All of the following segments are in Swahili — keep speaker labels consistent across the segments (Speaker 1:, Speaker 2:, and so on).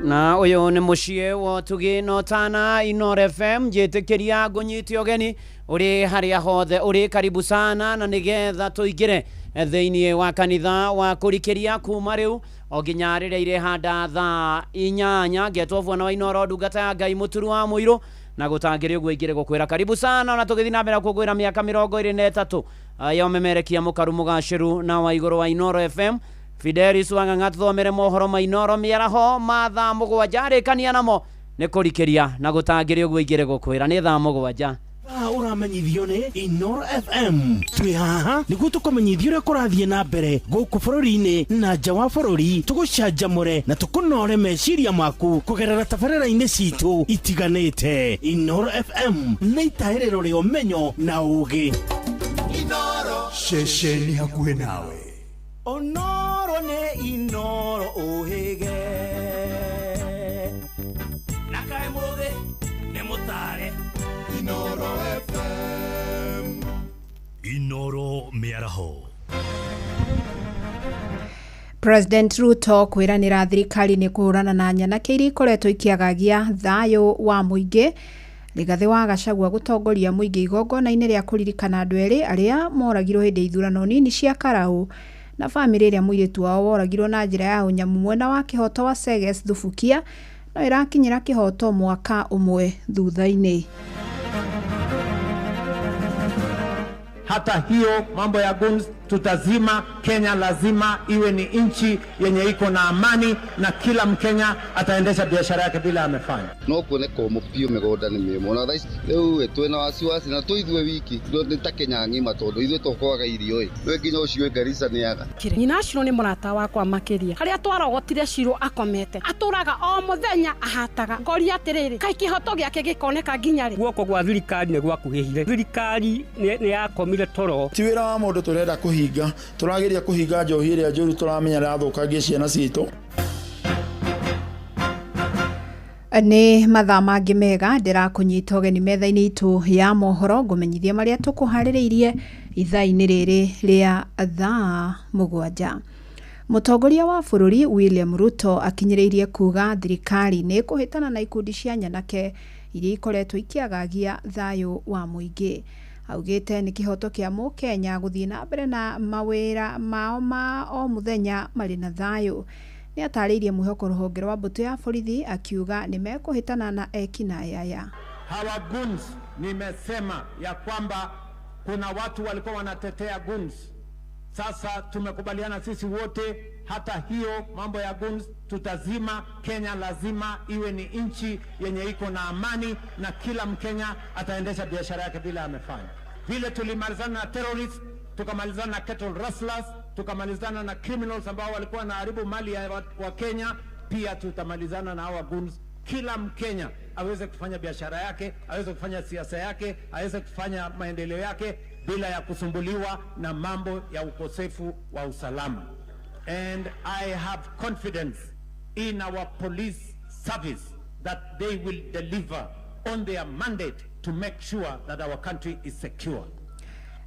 Speaker 1: Na uyu ni mucie wo tugino tana Inoro FM jitikiria gunyiti ogeni uri haria hothe uri karibu sana na nigetha tuigire theinie wa kanitha wa kurikiria kuma riu oginyarire ire handa tha inyanya getofwa na Inoro ndungata ya Ngai muturu wa muiro na gutangire gwingire gukwira karibu sana na tugithina mbere kugwira miaka 23 ya memerekia mukaru mugashiru na wa igoro wa Inoro FM Fidelis wang'ang'a tuthomere mohoro ma Inoro miaraho matha mugwanja kania namo ne kurikiria na gutangire uguo igire gukwira ni tha mugwanja
Speaker 2: uramenyithio ni Inoro FM twi haha niguo tukomenyithio ria kurathie na mbere guku bururi-ini na nja wa bururi tugucanjamure na tukunore meciria maku kugerera tabarĩra-inĩ citu itiganite. Inoro FM nĩ itaĩrĩro rĩa ũmenyo na ũũgĩ.
Speaker 3: Inoro ceceni hakuhĩ nawe.
Speaker 2: Onoro ne Inoro ohege
Speaker 3: Nakai mothe ne mutare Inoro FM Inoro miaraho.
Speaker 4: President Ruto kwiranira thirikari ni kuhurana na nyanake iria ikoretwo ikiagagia thayo wa muingi. Rigathi wa Gachagua gutongoria muingi igongona-inĩ rĩa kuririkana andu eri aria moragirwo hindi ithurano nini cia Karau na family iria muiritu wao woragirwo na njira ya unyamu mwena wa kihoto wa Seges Thubukia no irakinyira kihoto mwaka umwe thutha-inĩ.
Speaker 5: Hata hiyo mambo ya guns tutazima. Kenya lazima iwe ni nchi yenye iko na amani na kila Mkenya ataendesha biashara yake bila amefanya.
Speaker 6: No kuone ko mupio megoda ni memo na thais leo etwe na wasiwasi na toithwe wiki ndo nitakenya ngima tondu itwe tokwaga irio we nginya ucio Garissa ni yaga
Speaker 7: nyina ciro ni murata wakwa makiria haria twarogotire ciro akomete aturaga o muthenya ahataga ngori atiriri kai kihoto giake gikoneka nginya ri
Speaker 8: guoko gwa thirikari ni gwakuhihire thirikari ni yakomire toro
Speaker 9: ti wira wa mundu turenda kuhinga turageria kuhinga njohi iria njuru turamenya rathukagia ciana citu.
Speaker 4: Ni mathaa mangi mega ndirakunyita ugeni metha-ini itu ya mohoro ngumenyithia maria tukuhaririirie ithaa-ini riri ria thaa mugwanja. Mutongoria wa bururi William Ruto akinyiriirie kuga thirikari ni kuhitana na ikundi cia nyanake iria ikoretwo ikiagagia thayo wa muingi. Augite ni kihoto kia Mukenya guthie na mbere na mawira mao ma o muthenya mari na thayo. Ni atariirie mwihoko ruhonge rwa mbutu ya borithi akiuga ni mekuhitana na eki na yaya.
Speaker 5: Hawa guns nimesema ya kwamba kuna watu walikuwa wanatetea guns. Sasa tumekubaliana sisi wote hata hiyo mambo ya guns tutazima. Kenya lazima iwe ni nchi yenye iko na amani na kila Mkenya ataendesha biashara yake bila amefanya. Vile tulimalizana na terrorists, tukamalizana na cattle rustlers, tukamalizana na criminals ambao walikuwa wanaharibu mali ya wa Kenya, pia tutamalizana na hawa guns. Kila Mkenya aweze kufanya biashara yake, aweze kufanya siasa yake, aweze kufanya maendeleo yake bila ya kusumbuliwa na mambo ya ukosefu wa usalama. And I have confidence in our police service that they will deliver on their mandate to make sure that our country is secure.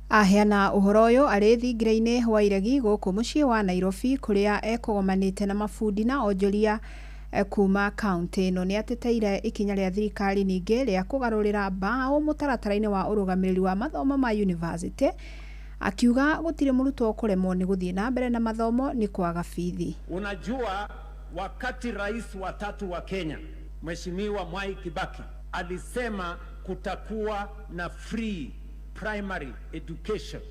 Speaker 4: Aheana uhoro uyu ari thingire-ini wa iregi guku mucii wa Nairobi kuria ekogomanite na mafundi na onjoria kuma county ino ni ateteire ikinya ria thirikari ningi ria kugarurira bao mutaratara-ini wa urugamiriri wa mathomo ma university akiuga gutire murutwo kuremwo ni guthie na mbere na mathomo ni kwaga bithi.
Speaker 5: Unajua wakati rais wa 3 wa Kenya Mheshimiwa Mwai Kibaki alisema kutakuwa na free primary education,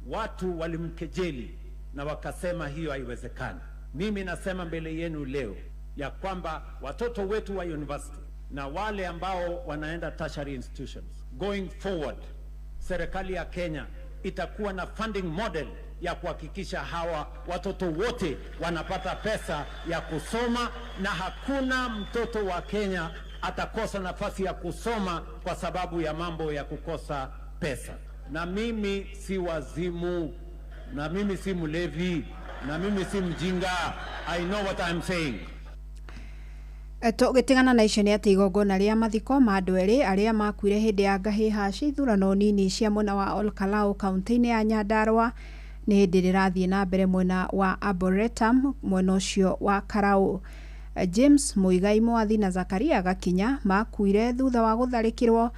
Speaker 5: watu walimkejeli na wakasema hiyo haiwezekani. Mimi nasema mbele yenu leo ya kwamba watoto wetu wa university na wale ambao wanaenda tertiary institutions, going forward serikali ya Kenya itakuwa na funding model ya kuhakikisha hawa watoto wote wanapata pesa ya kusoma, na hakuna mtoto wa Kenya atakosa nafasi ya kusoma kwa sababu ya mambo ya kukosa pesa. Na mimi si wazimu, na mimi si mlevi, na mimi si mjinga. I know what I'm saying.
Speaker 4: Tũgĩtigana na icio nĩ atĩ igongona rĩa mathiko ma andũ erĩ arĩa makuire hĩndĩ ya ngahĩha cia ithurano nini cia mwena wa Olkalau kaunti-inĩ ya Nyandarua nĩ hĩndĩ rĩrathiĩ na mbere mwena wa Arboretum mwena ũcio wa Karau. James Muigai Mwathi na Zakaria Gakinya makuire thutha wa gũtharĩkĩrwo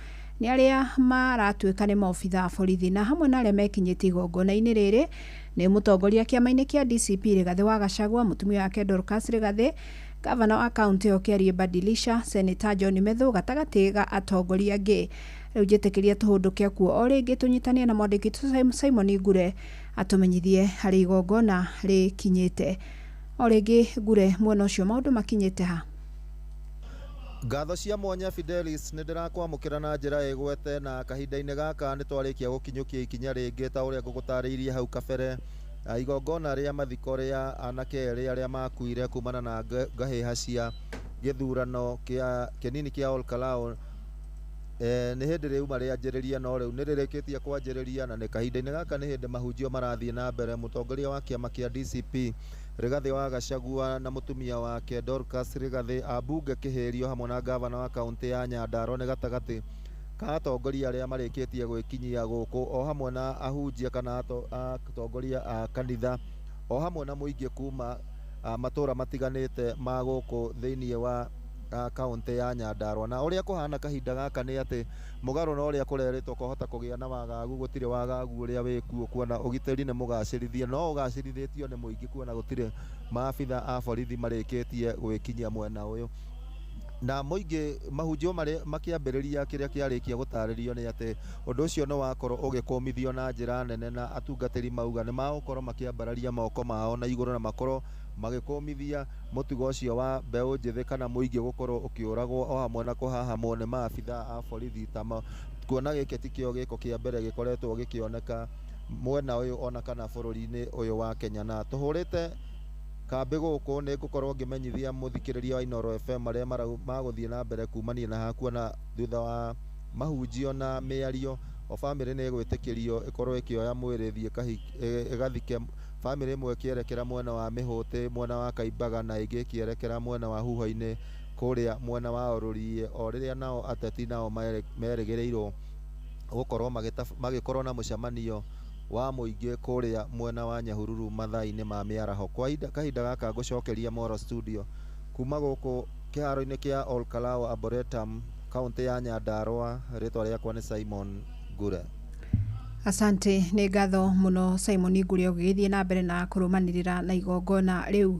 Speaker 4: nĩ arĩa maratuĩka nĩ maobitha a borithi, na hamwe na arĩa mekinyĩtie igongona-inĩ rĩrĩ nĩ mũtongoria kĩama-inĩ kĩa DCP Rigathĩ wa Gachagua, mũtumia wake Dorcas Rigathĩ, gavana wa kaunti ĩyo Kĩarie Badilisha, Senator John Methu, gatagatĩ ga atongoria angĩ. Rĩu njĩtĩkĩria tũhũndũke kuo o rĩngĩ tũnyitanie na mwandĩki Simon Ngure atũmenyithie harĩ igongona rĩkinyĩte. O rĩngĩ Ngure, mwena ũcio maũndũ makinyĩte ha?
Speaker 10: Ngatho cia mwanya Fidelis nĩ ndĩrakwamũkĩra na njĩra ĩgwete, na kahinda-inĩ gaka nĩ twarĩkia gũkinyũkia ikinya rĩngĩ ta ũrĩa ngũgũtarĩirie hau kabere. Igongona rĩa mathiko rĩa anake erĩ arĩa makuire kumana na ngahĩha cia gĩthurano kĩnini kĩa Olkalau nĩ hĩndĩ rĩu marĩanjĩrĩria, no rĩu nĩ rĩrĩkĩtie kwanjĩrĩria, na nĩ kahinda-inĩ gaka nĩ hĩndĩ mahunjio marathiĩ na mbere. Mũtongoria wa kĩama kĩa DCP Rigathĩ wa Gachagua na mũtumia wake Dorcas Rigathĩ, ambunge Kĩhĩrio hamwe na gavana wa kaunti ya Nyandarua nĩ gatagatĩ ka atongoria arĩa marĩkĩtie gwĩkinyia gũkũ, o hamwe na ahunjia kana atongoria a kanitha, o hamwe na mũingĩ kuma matũra matiganĩte ma gũkũ thĩinĩ wa kaunti ya Nyandarua. Na ũrĩa kũhana kahinda gaka nĩ atĩ mũgarũ na ũrĩa kũrerĩtwo kũhota kũgĩa na wagagu, gũtirĩ wagagu ũrĩa wĩkuo, kuona ũgitĩri nĩ mũgacĩrithie, no ũgacĩrithĩtio nĩ mũingĩ, kuona gũtirĩ maabitha a borithi marĩkĩtie gwĩkinyia mwena ũyũ. Na mũingĩ mahunjio makĩambĩrĩria kĩrĩa kĩarĩkia gũtarĩrio nĩ atĩ ũndũ ũcio nĩ wakorwo ũgĩkũmithio na njĩra nene, na atungatĩri mauga nĩ magũkorwo makĩambararia moko mao na igũrũ na makorwo magĩkũmithia mũtugo ũcio wa mbeũ njĩthĩ kana mũingĩ gũkorwo ũkĩũragwo, o hamwe na kũhahamwo nĩ maabitha a borithi, kuona gĩkĩ ti kĩo gĩko kĩa mbere gĩkoretwo gĩkĩoneka mwena ũyũ ona kana bũrũri-inĩ ũyũ wa Kenya. Na tũhũrĩte kambĩ gũkũ nĩ ngũkorwo ngĩmenyithia mũthikĩrĩria wa Inooro FM marĩa magũthiĩ na mbere kumania na hakuona thutha wa mahunjio na mĩario, o bamĩrĩ nĩ ĩgwĩtĩkĩrio ĩkorwo ĩkĩoya mwĩrĩ thiĩ ĩgathike. Bamĩrĩ ĩmwe ĩkĩerekera mwena wa Mĩhũtĩ, mwena wa Kaimbaga, na ĩngĩ ĩkĩerekera mwena wa Huho-inĩ kũrĩa mwena wa Orũriĩ, o rĩrĩa nao ateti nao merĩgĩrĩirwo gũkorwo magĩkorwo na mũcemanio wa mũingĩ kũrĩa mwena wa Nyahururu mathaa-inĩ ma mĩaraho. Kwa kahinda gaka ngũcokeria Moro studio kuma gũkũ kĩharo-inĩ kĩa Olkalau Arboretum, kaunti ya Nyandarua. Rĩtwa rĩakwa nĩ Simon Ngure.
Speaker 4: Asante, nĩ ngatho mũno Simon Ngure ũgĩthiĩ na mbere na kũrũmanĩrĩra na igongona rĩu.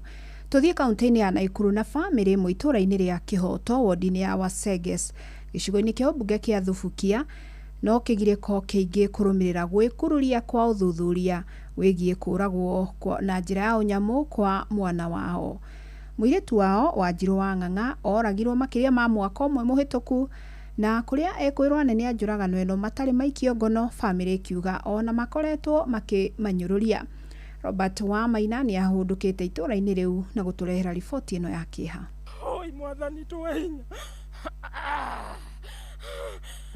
Speaker 4: Tũthiĩ kaunti-inĩ ya Naikuru na bamĩrĩ ĩmwe itũra-inĩ rĩa Kĩhoto wodi-inĩ ya Waseges gĩcigo-inĩ kĩa ũmbunge kĩa Thubukia no kĩgirĩko kĩingĩ kũrũmĩrĩra gwĩkururia kwa ũthuthuria wĩgiĩ kũragwo na njĩra ya ũnyamũ kwa mwana wao. Mũirĩtu wao Wanjirũ wa Ng'ang'a oragirwo makĩria ma mwaka ũmwe mũhĩtũku, na kũrĩa ekwĩrwo anene a njũragano ĩno matarĩ maikio ngono, bamĩrĩ ikiuga ona makoretwo makĩmanyũrũria. Robert wa Maina nĩ ahũndũkĩte itũra-inĩ rĩu na gũtũrehera riboti ĩno ya kĩeha.
Speaker 11: Oi mwathani tũhinya.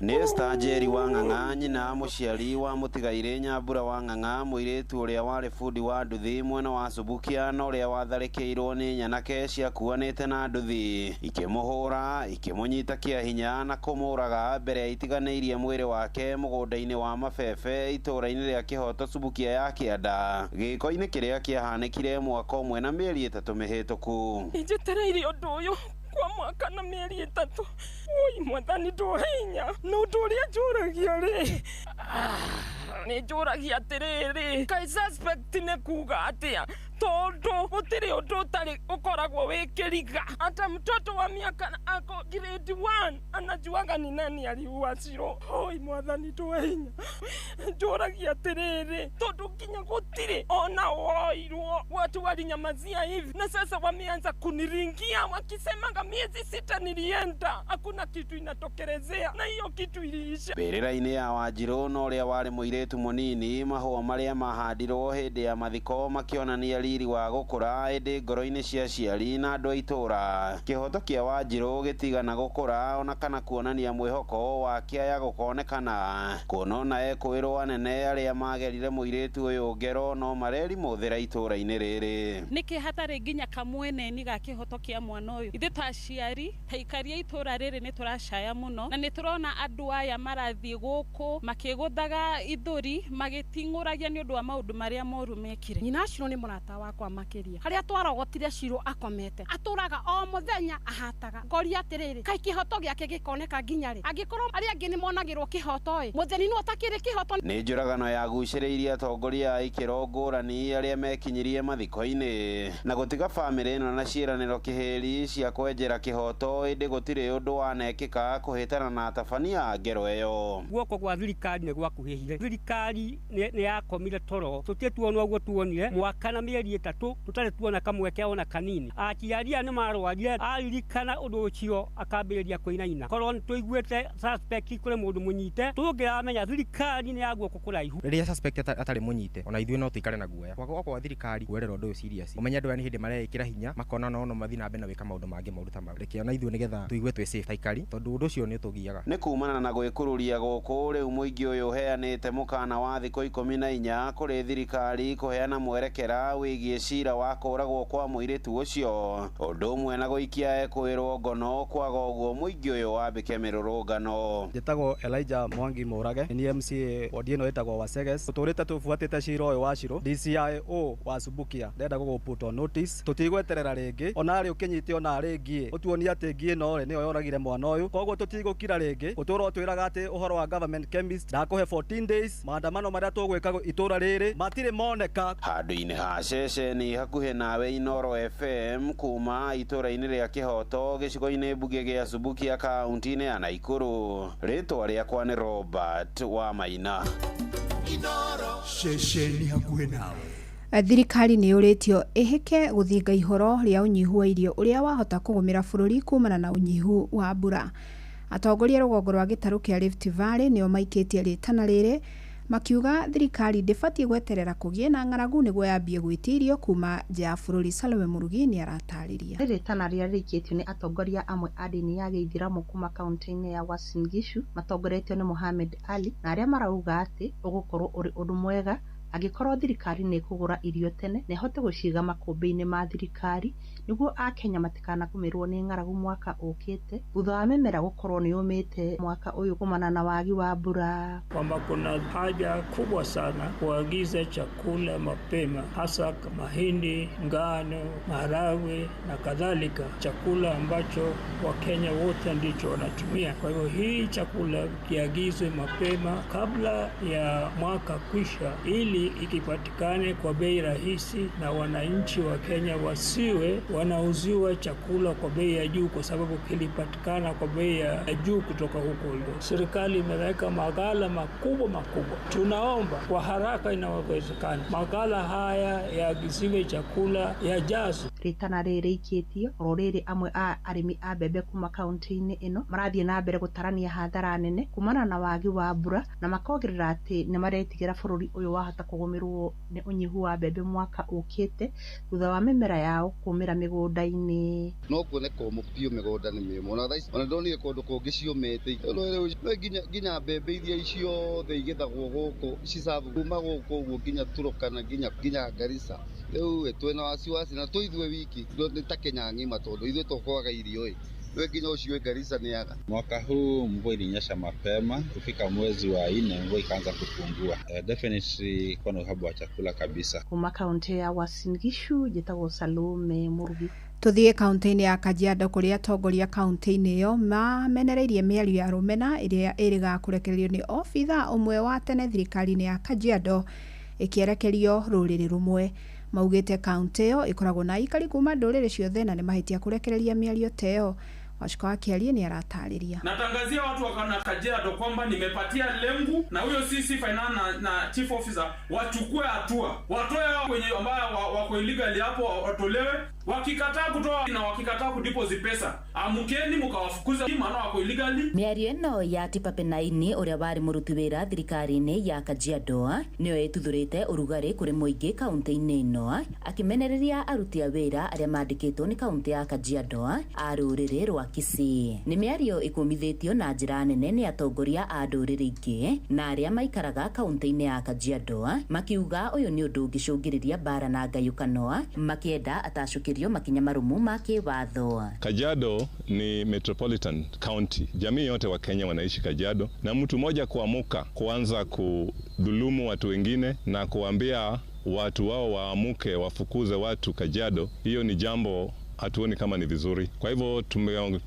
Speaker 12: Nĩ Esther Njeri wa Ng'ang'a, nyina mũciari wa mũtigairĩ Nyambura wa Ng'ang'a, mũirĩtu ũrĩa warĩ bundi wa nduthi mwena wa Subukia na ũrĩa watharĩkĩirwo nĩ nyanake ciakuanĩte na nduthi, ikĩmũhũra, ikĩmũnyita kĩa hinya na kũmũraga mbere ya itiganĩirie mwĩrĩ wake mũgũnda-inĩ wa Mabebe itũra-inĩ rĩa Kĩhoto Subukia ya Kĩanda, gĩko-inĩ kĩrĩa kĩahanĩkire mwaka ũmwe na mĩeri 3 mĩhĩtũku.
Speaker 11: Njetereire ũndũ ũyũ kwa mwaka na mĩeri 3. Oi mwathani ndũhinya, no ũndũ ũrĩa njũragia rĩ, nĩ njũragia atĩrĩrĩ, kai suspect nĩ kuga atĩa tondu gutiri undu utari ukoragwo wikiriga. Hata mtoto wa miaka ako grade 1 anajuaga ni nani aliua Shiro. Oi mwathani tuweinya njuragia atiriri tondu nginya gutiri ona woirwo watu walinyamazia hivi, na sasa wameanza kuniringia wakisemaga miezi 6 nilienda, hakuna kitu inatokelezea, na hiyo kitu iliisha.
Speaker 12: Mbirira-ini ya Wanjiru no uria wari muiretu munini, mahua maria mahandirwo hindi ya mathiko makionania riri wa gukura hindi ngoro-ini cia aciari na andu a itura. Kihoto kia Wanjiru gitigana gukura ona kana kuonania mwihoko wa kiaya gukonekana, kuona ekwirwo anene aria magerire muiretu uyu ngero no mareri muthira itura-ini riri.
Speaker 13: Niki hatari nginya kamwene ni ga kihoto kia mwana uyu. Ithe ta aciari taikaria itura riri ni turacaya muno, na ni turona andu aya marathie guku makiguthaga ithuri magitinguragia ni undu wa maundu maria moru mekire.
Speaker 7: Nyina Shiro ni murata wakwa makiria. Haria twarogotire Shiro akomete, aturaga o muthenya ahataga. Ngori atiriri kai kihoto giake gikoneka nginya ri. Angikorwo ari angi ni monagirwo kihoto mutheni no takire kihoto.
Speaker 12: Ni njuragano ya guciriirie atongoria a ikiro ngurani aria mekinyirie mathiko-ini na gutiga family ino na ciiraniro kihiri cia kwenjera kihoto indi gutiri undu wanekika kuhitana na tabania ngero iyo.
Speaker 8: Guoko gwa thirikari ni gwakuhihire. Thirikari ni yakomire toro, tutituona uguo tuonire mwaka na mieri 3 tutari tuona kamweke ona kanini. Aciaria ni marwarire, aririkana undu ucio akambiriria kuinaina. Korwo ni tuiguite suspect kuri mundu munyite, tungiramenya thirikari ni ya guoko kuraihu.
Speaker 14: Riria suspect atari munyite, ona ithuĩ no tuikare na guoya. Kwa thirikari kuerera undu uyu serious. Umenya andu ni hindi marekira hinya makona no mathina mbe na wika maundu mangi mauru ta mau. Reke ona ithuĩ nigetha tuigue twi safe taikari tondu undu ucio ni tugiaga.
Speaker 12: Ni kumana na gwikururia guku riu muingi uyu uheanite mukana wa thikũ 14 kuri thirikari kuheana mwerekera wigie cira wa kuragwo kwa muiritu ucio, undu umwe na guikia ekwirwo ngono kwaga uguo muingi uyu wambike mirurungano.
Speaker 15: Njitagwo Elijah Mwangi Murage, ni MCA odieno etagwo Waseges. Tuturite tufuatite cira uyu wa Shiro. DCIO wa Subukia ndenda guguput on notice, tutigweterera ringi ona ari ukinyite ona ari ngie utuonia ati ngie no ri niyo yoragire mwana uyu, koguo tutigukira ringi uturo twiraga ati uhoro wa government chemist ndakuhe 14 days. Maandamano maria tugwika itura riri matire moneka.
Speaker 12: Handu-ini ha ceceni hakuhi nawe Inoro FM kuma itura-ini ria Kihoto gicigo-ini mbunge gia Subukia kaunti-ini ya Naikuru. Ritwa riakwa ni Robert wa Maina.
Speaker 3: Inoro ceceni hakuhi nawe.
Speaker 4: Thirikari ni uritio ihike guthinga ihoro ria unyihu wa irio uria wahota kugumira bururi kumana na unyihu wa mbura. Atongoria rũgongo rwa gĩtarũ kĩa Rift Valley nĩo maikitie ritana rĩrĩ makiuga thirikari ndĩbatie gweterera kũgĩe na ng'aragu nĩguo yambie gwĩtirio kuma nja ya bũrũri. Salome Murugi nĩ aratarĩria.
Speaker 16: Ritana rĩrĩa rĩikĩtio nĩ atongoria amwe a dini ya Gĩithĩramu kuma kaunti-inĩ ya Uasin Gishu matongoretio nĩ Mohamed Ali, na arĩa marauga atĩ ũgũkorwo ũrĩ ũndũ mwega angĩkorwo thirikari nĩ kũgũra irio tene na ihote gũciga makũmbĩ-inĩ ma thirikari nĩguo akenya matikanakumirwo nĩ ng'aragu mwaka ũkĩte thutha wa mĩmera gũkorwo nĩ yũmĩte mwaka ũyũ kumana na wagi wa mbura.
Speaker 17: Kwamba kuna haja kubwa sana kuagiza chakula mapema, hasa mahindi, ngano, maharagwe na kadhalika, chakula ambacho Wakenya wote ndicho wanatumia. Kwa hivyo hii chakula kiagizwe mapema kabla ya mwaka kwisha, ili ikipatikane kwa bei rahisi na wananchi wa Kenya wasiwe wanauziwa chakula kwa bei ya juu kwa sababu kilipatikana kwa bei ya juu kutoka huko hivyo. Serikali imeweka maghala makubwa. Tunaomba kwa haraka inawezekana maghala haya yaagiziwe chakula yajazwe.
Speaker 16: Ritana rĩrĩ ikĩtio rũrĩrĩ amwe a arĩmi a mbembe kuma kaunti-inĩ ĩno marathiĩ na mbere gũtarania hathara nene kumana na wagi wa mbura, na makongerera atĩ nĩ maretigĩra bũrũri ũyũ wahota kũgũmĩrwo nĩ ũnyihu wa mbembe mwaka ũkĩte thutha wa mĩmera yao kũmĩra mĩgũnda-inĩ.
Speaker 6: No kuoneka mũbiũ mĩgũnda nĩ mĩũmũ, na thaici ona ndonire kũndũ kũngĩ ciũmĩte. Rĩu nginya mbembe iria ciothe igethagwo gũkũ cicabu kuma gũkũ ũguo nginya Turkana nginya Garissa. Rĩu twĩna wasiwasi na tũithue wiki nĩ ta Kenya ng'ima tondũ ithuĩ tũkwaga irio nginya ũcio Garissa nĩ aga.
Speaker 18: Mwaka huu mvua ilinyesha mapema, kufika mwezi wa 4 mvua ikaanza kupungua. Definitely kuna uhaba wa chakula kabisa.
Speaker 16: Kuma kaunti ya Uasin Gishu njĩtagwo Salome Murugi.
Speaker 4: Tuthie kaunti-inĩ ya Kajiado kũrĩa atongoria kaunti-inĩ ĩyo mamenereirie mĩario ya rũmena ĩrĩa ĩrĩga kũrekererio nĩ obitha ũmwe wa tene thirikari-inĩ ya Kajiado ĩkĩerekerio rũrĩrĩ rũmwe. maugite kaunti ĩyo ĩkoragwo na aikari kuma ndũrĩrĩ ciothe na nĩ mahĩtia kũrekereria mĩario ta ĩyo. Wachiko Akiarie ni aratarĩria.
Speaker 19: Natangazia watu wa Kajiado kwamba nimepatia Lembu na huyo CC Finance na Chief Officer wachukue hatua. Watoe kwenye ambao wako illegal hapo watolewe. Wakikataa kutoa na wakikataa kudeposit pesa, amukeni mukawafukuza maana wako illegal.
Speaker 20: Mĩario ĩno ya Tipa Penaini ũrĩa warĩ mũruti wĩra thirikari-inĩ ya Kajiado nĩyo ĩtuthũrĩte ũrugarĩ kũrĩ mũingĩ kaunti-inĩ ĩno, akĩmenereria aruti a wĩra arĩa mandĩkĩtwo nĩ kaunti ya Kajiado a rũrĩrĩ rwa Kisii. Nĩ mĩario ĩkumithĩtio na njĩra nene nĩ atongoria a ndũrĩrĩ ingĩ na arĩa maikaraga kaunti-inĩ ya Kajiado, makiuga ũyũ nĩ ũndũ ũngĩcũngĩrĩria mbara na ngayũkano, makĩenda atacũkĩrio makinya marumu ma kĩwatho.
Speaker 21: Kajiado ni metropolitan county. Jamii yote wa Kenya wanaishi Kajiado, na mtu mmoja kuamuka kuanza kudhulumu watu wengine na kuambia watu wao waamuke wafukuze watu Kajiado, hiyo ni jambo hatuoni kama ni vizuri. Kwa hivyo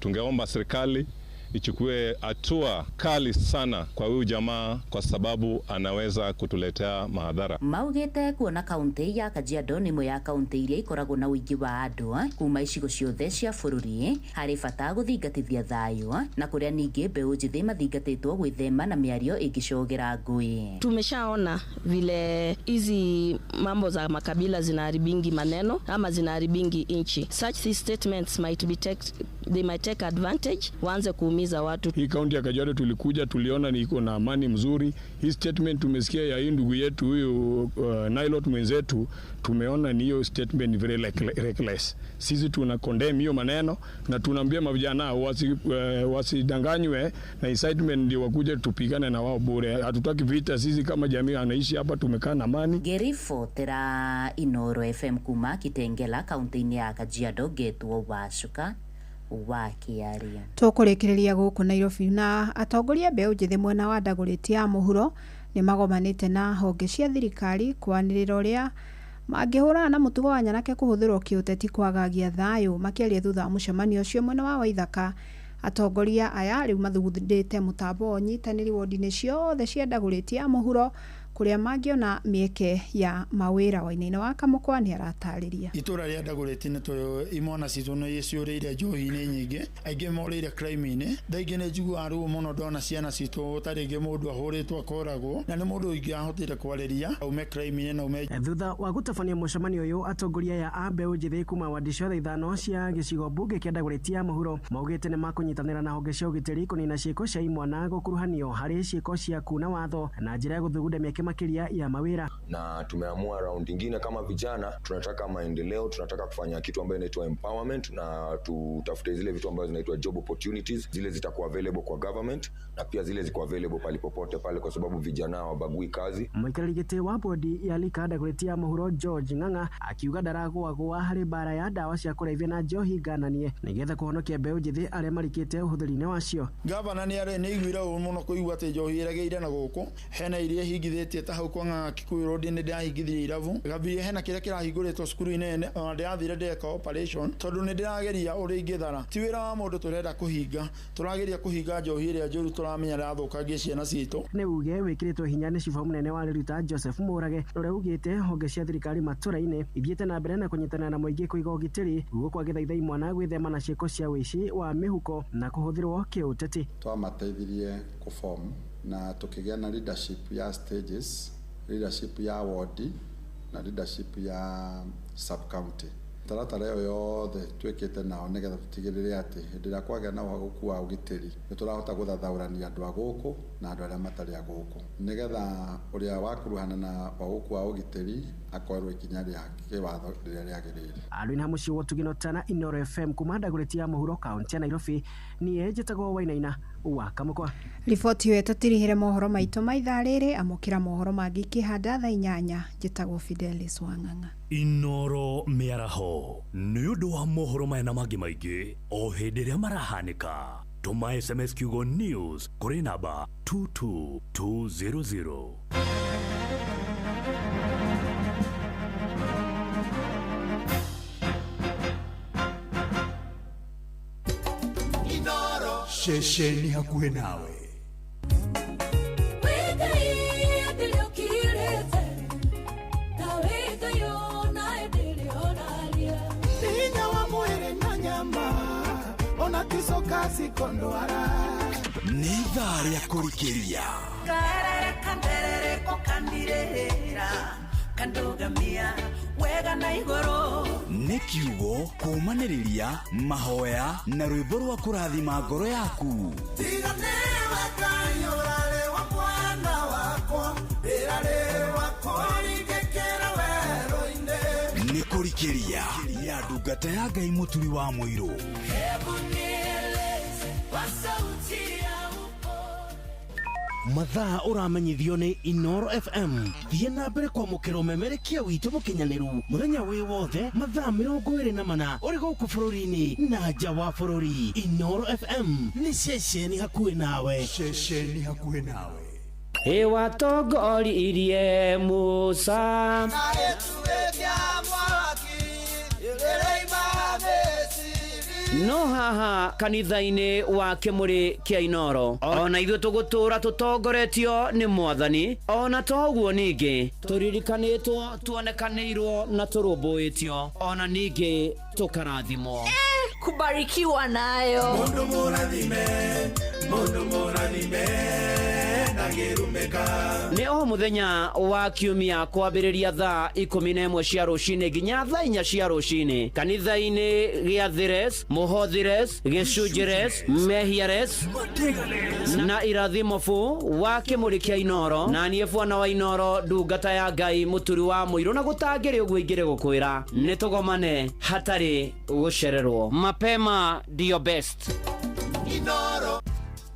Speaker 21: tungeomba serikali ichukue hatua kali sana kwa huyu jamaa kwa sababu anaweza kutuletea madhara.
Speaker 20: Maugite kuona kaunti ya Kajiado ni moya kaunti iria ikoragwo na uigi wa andu kuma icigo ciothe cia bururi hari bata guthingatithia thayu na kuria ningi mbeu njithi mathingatitwo gwithema na miario ingicogera ngui.
Speaker 22: Tumeshaona vile hizi mambo za makabila zinaharibingi maneno ama zinaharibingi inchi. Such statements they might take advantage, waanze kuumiza watu.
Speaker 23: Hii kaunti ya Kajiado tulikuja tuliona ni iko na amani mzuri. Hii statement tumesikia ya hii ndugu yetu huyu Nailot mwenzetu, tumeona ni hiyo statement very reckless. Sisi tuna condemn hiyo maneno na tunaambia mavijana wasidanganywe na incitement ndio wakuje tupigane na wao bure. Hatutaki vita, sisi kama jamii anaishi hapa tumekaa na amani.
Speaker 20: Gerifo tera Inoro FM kuma Kitengela kaunti ya Kajiado getwo Wacuka wa Kiaria.
Speaker 4: Tukurekereria guku Nairobi na atongoria mbeu njithi mwena wa Dagoretti ya muhuro ni magomanite na honge cia thirikari kwanirira uria mangihura na mutugo wa Nyanake kuhuthirwo kiuteti kwagagia thayu. Makiaria thutha wa mucemanio ucio mwena wa Waithaka, atongoria aya riu mathugundite mutambo wa unyitaniri wodi-ini ciothe cia Dagoretti ya muhuro kuria mangiona mieke ya mawira Wainaina wa Kamukwa ni aratariria.
Speaker 9: Itura ria Dagoretti ni to imona citono yeciuriire njohi-ini nyingi, aingi morire crime-ini, daingi ni njigua ru muno ndona ciana cito taringi mundu ahuritwo akoragwo na ni mundu ingi ahotire kwariria aume crime-ini na ume.
Speaker 24: Thutha wa gutabania mucemanio uyu, atongoria ya ambeu njithi kuma wadi ciothe ithano cia gicigo bunge kia Dagoretti ya muhuro maugite ni makunyitanira na honge cia ugitiri kunina ciiko cia imwana gukuruhanio hari ciiko cia kuna watho na njira ya guthugunda mieke makiria ya mawira.
Speaker 25: Na tumeamua round nyingine kama vijana tunataka maendeleo, tunataka kufanya kitu ambayo inaitwa empowerment na tutafute zile vitu ambazo zinaitwa job opportunities, zile zitakuwa available kwa government na pia zile ziko available palipopote pale kwa sababu vijana hawabagui kazi.
Speaker 24: Mwikarigite wa bodi ya Lika Dagoretti ya muhuro George Ng'ang'a akiuga daragwa hari bara ya dawa cia kureithia na njohi gananie nigetha kuhonokia mbeu njithi aria marikite uhuthiri-ini wacio.
Speaker 9: Governor ni ari ni igwira muno kuigua ati njohi irageire na guku hena iria hingithite ta hau kwa Kikuyu Road ni ndahingithirie iravu gabi hena kiria kirahingũrĩtwo cukuru-inĩ nene ndathire ndeka operation tondu ni ndirageria uri ingithara ti wira wa mundu turenda kuhinga turageria kuhinga njohi iria njuru turamenya rathukagia ciana citu.
Speaker 24: Ni uge wikiritwo hinya ni cibo munene wa Riruta Joseph Murage uria ugite honge cia thirikari matũra-inĩ ithiĩte na mbere na kũnyitanĩra na mũingĩ kũiga ũgitĩri guo kwagithaitha imwana gwĩthema na ciĩko cia ũici wa mĩhuko na kũhũthĩrwo kĩũteti.
Speaker 26: Twamateithirie kuform na tukigĩa na leadership ya stages, leadership ya ward na leadership ya sub county. Taratara yo yothe twekete nao nigetha tutigirire ati ndira kwagĩa na waguku wa ugitiri ni turahota guthathaurania andu aguku na andu aria matari aguku nigetha uria wakuruhana na waguku wa ugitiri akorwo ikinya ria kiwatho riria riagirire.
Speaker 24: Arwina mucio wotugino tana Inoro FM kuma Dagoretti ya muhuro kaunti ya Nairobi ni ejetago Wainaina wa Kamukwa.
Speaker 4: Riboti yo tatirihire mohoro maito maitha riri amukira mohoro mangi kihanda tha 8 njetago Fidelis Wang'ang'a.
Speaker 27: Inoro miaraho ni undu wa mohoro maya na mangi maingi o hindi iria marahanika. Tuma SMS kiugo news kuri namba 22200.
Speaker 3: Inoro shesheni hakuhe nawe.
Speaker 28: Weka ile kilio kirete, na weka yona
Speaker 3: akicoka cikondwara
Speaker 27: nĩ ithaa rĩa kũrikĩria
Speaker 1: kambere kokandirĩra kandugamia wega na igũrũ
Speaker 27: nĩ kiugo kũmanĩrĩria mahoya na rwĩmbo rwa kũrathima ngoro yaku
Speaker 3: tiganewe kanyũrarĩ wa mwana wakwa ĩrarĩ wakwa rigĩkĩra werũ-inĩ
Speaker 27: nĩ kũrikĩria ya ndungata ya Ngai mũturi wa mũirũ
Speaker 2: mathaa ũramenyithio nĩ Inoro FM thiĩ na mbere kwamũkĩra ũmemerekia witũ mũkinyanĩru mũthenya wĩ wothe mathaa 24 ũrĩ gũkũ bũrũri-inĩ na nja wa bũrũri. Inoro FM nĩ ceceni hakuhĩ nawe,
Speaker 3: ceceni hakuhĩ nawe.
Speaker 1: watongoririe Musa no haha kanitha-inĩ wa Kĩmũrĩ kĩa Inoro ona ithuĩ tũgũtũra tũtongoretio nĩ Mwathani, ona toguo ningĩ tũririkanĩtwo tuonekanĩirwo na tũrũmbũĩtio ona ningĩ tũkarathimwo
Speaker 5: kubarikiwa nayo
Speaker 3: mundu mũrathime
Speaker 1: nĩ o mũthenya wa kiumia kwambĩrĩria thaa 11 cia rũcinĩ nginya thaa 4 cia rũcinĩ kanitha-inĩ gĩa Thires, Mũhothires, Gĩcunjĩres, Mehiares na Irathimofu wa Kĩmũrĩ kĩa Inoro, na niĩ bwana wa Inoro ndungata ya Ngai mũturi wa mũirũ, na gũtangĩrĩ ũguo ingĩrĩ gũkwĩra nĩ tũgomane hatarĩ gũcererwo. Mapema ndio best.
Speaker 7: Inoro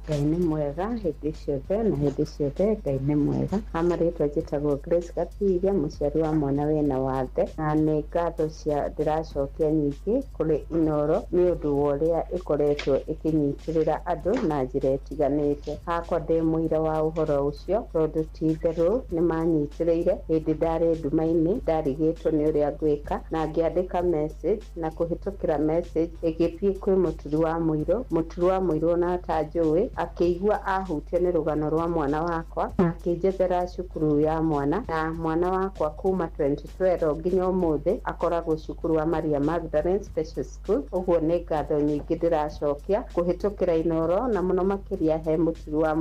Speaker 7: Ngai nĩ mwega hĩndĩ ciothe na hĩndĩ ciothe Ngai nĩ mwega. Amarĩtwa njĩtagwo Grace Gatiria, mũciari wa mwana wena wathe, na nĩ ngatho cia ndĩracokia nyingĩ kũrĩ Inoro nĩ ũndũ wa ũrĩa ĩkoretwo ĩkĩnyitĩrĩra andũ na njĩra ĩtiganĩte. Hakwa ndĩ mũira wa ũhoro ũcio tondũ ti itherũ nĩ manyitĩrĩire hĩndĩ ndarĩ nduma-inĩ ndarigĩtwo nĩ ũrĩa ngwĩka, na ngĩandĩka message na kũhĩtũkĩra message ĩgĩthiĩ kwĩ mũturi wa mũirũ na atanjũĩ akĩigua ahutio nĩ rũgano rwa mwana wakwa na akĩnjethera cukuru ya mwana, na mwana wakwa kuma 2012 nginya ũmũthĩ akoragwo cukuru wa Maria Magdalene Special School. Ũguo nĩ ngatho nyingĩ ndĩracokia kũhĩtũkĩra Inoro na mũno makĩria he mũturi wa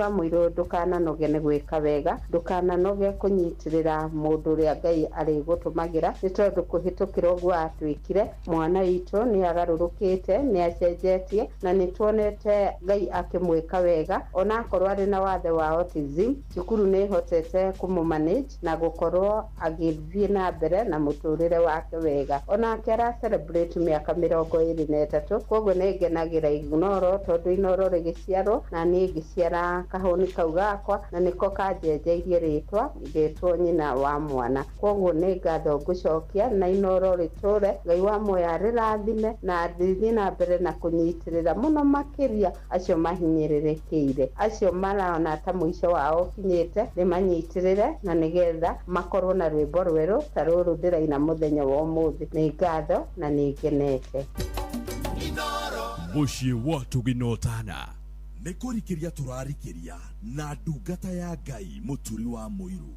Speaker 7: mũirũ ndũkananoge nĩ gwĩka wega, ndũkananoge kũnyitĩrĩra mũndũ ũrĩa Ngai arĩgũtũmagĩra, nĩ tondũ kũhĩtũkĩra ũguo atwĩkire mwana witũ nĩ agarũrũkĩte, nĩ acenjetie na nĩ tuonete Ngai akĩmwĩka wega. Ona akorwo arĩ na wathe wa autism, cukuru nĩ hotete kũmũmanage na gũkorwo agĩthiĩ na mbere na mũtũrĩre wake wega. Ona akĩara celebrate mĩaka 23, koguo nĩ ngenagĩra Inoro tondũ Inoro rĩgĩciarwo na niĩ ngĩciara kahũni kau gakwa na nĩko kanjenjeirie rĩtwa ngĩtwo nyina wa mwana. Koguo nĩ ngatho ngũcokia na Inoro rĩtũre, Ngai wa moya rĩrathime na ndithiĩ na mbere na kũnyitĩrĩra mũno makĩria acio mahinyĩrĩrĩkĩire, acio marona ta mũico wao kinyĩte, nĩmanyitĩrĩre na nĩgetha makorwo na rwĩmbo rwerũ ta rũrũ ndĩraina mũthenya wa ũmũthĩ. Nĩ ngatho na nĩ ngenete.
Speaker 27: Mũciĩ wa tũginotana nĩ kũrikĩria tũrarikĩria na ndungata ya Ngai mũturi wa mũirũ.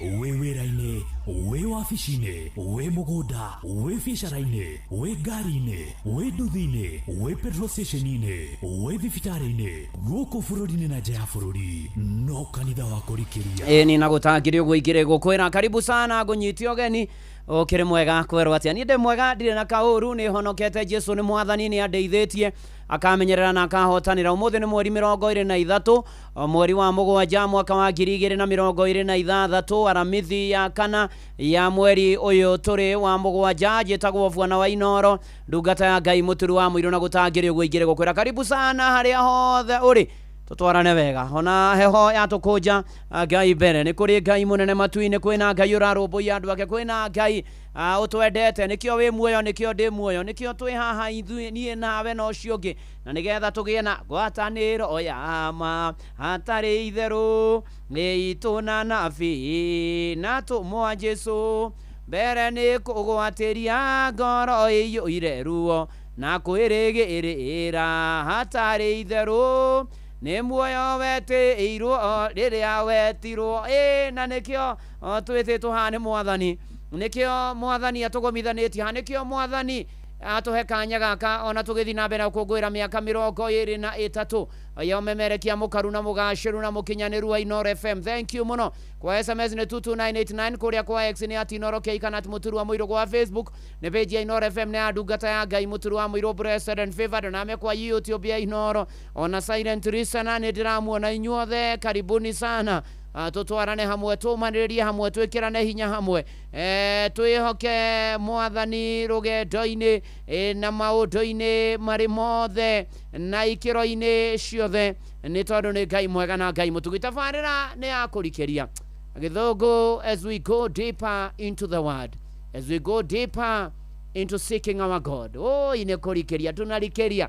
Speaker 27: Wĩ wĩra-inĩ, wĩ wabici-inĩ, wĩ mũgũnda, wĩ biacara-inĩ, wĩ ngari-inĩ, wĩ nduthi-inĩ, wĩ petrol station-inĩ, wĩ thibitarĩ-inĩ, gũkũ bũrũri-inĩ na nja ya bũrũri, no kanitha wa kũrikĩria.
Speaker 1: Ĩni na gũtangĩrĩ ũguo ingĩrĩ gũkwĩra karibu sana ngũnyitie ũgeni ũkĩrĩ mwega kwerwo atĩa. Niĩ ndĩ mwega, ndirĩ na kaũru, nĩ honokete. Jesu nĩ Mwathani, nĩ andeithĩtie akamenyerera na akahotanĩra. Ũmũthĩ nĩ mweri 23 mweri wa mũgwanja mwaka wa 2026, aramithi ya kana ya mweri ũyũ tũrĩ wa mũgwanja. Njĩtagwo bwana wa Inoro, ndungata ya Ngai mũturi wa mũirũ, na gũtangĩrĩ ũguo ingĩrĩ gũkwĩra karibu sana harĩa hothe ũrĩ, tutwarane wega. Ona heho ya tukunja Ngai mbere, nĩ kũrĩ Ngai mũnene matu-inĩ, kwĩna Ngai ũrarũmbũiya andũ ake, kwĩna Ngai ũtwendete, nĩkĩo wĩ muoyo, nĩkĩo ndĩ muoyo, nĩkĩo twĩ haha ithuĩ niĩ nawe na ũcio ũngĩ, na nĩgetha tũgĩe na ngwatanĩro ya ma hatarĩ itherũ nĩ itũ na nabii na tũmwa Jesu mbere nĩ kũgwatĩria ngoro ĩiyũire ruo na kwĩrĩgĩrĩra hatarĩ itherũ nĩ muoyo wetĩirwo rĩrĩa wetirwo. Na nĩkĩo twĩtĩtwo haha nĩ Mwathani, nĩkĩo Mwathani atũgomithanĩtie haha, nĩkĩo Mwathani atuhe kanya gaka ona tugithi na mbere kungwira miaka 23 yo memerekia mukaru na mugashiru na mukinyaniru wa Inoro FM. Thank you muno. Kwa SMS ni 22989, kuria kwa X ni @Inoro K-Kanat muturu wa mwiro, kwa Facebook ni page ya Inoro FM ni adugata ya Ngai muturu wa mwiro, blessed and favored. Na me kwa YouTube ya Inoro ona silent listener ni ndiramuona inyuothe, karibuni sana. Tutwarane hamwe, tumaniririe hamwe, twikirane hinya hamwe, twihoke Mwathani rugendo-ini na maundu-ini mari mothe na ikiro-ini ciothe, ni tondu ni Ngai mwega na Ngai mutugi. Tabarira ni akurikiria githungu as we go deeper into the word, as we go deeper into seeking our God. Ine kurikiria tunarikiria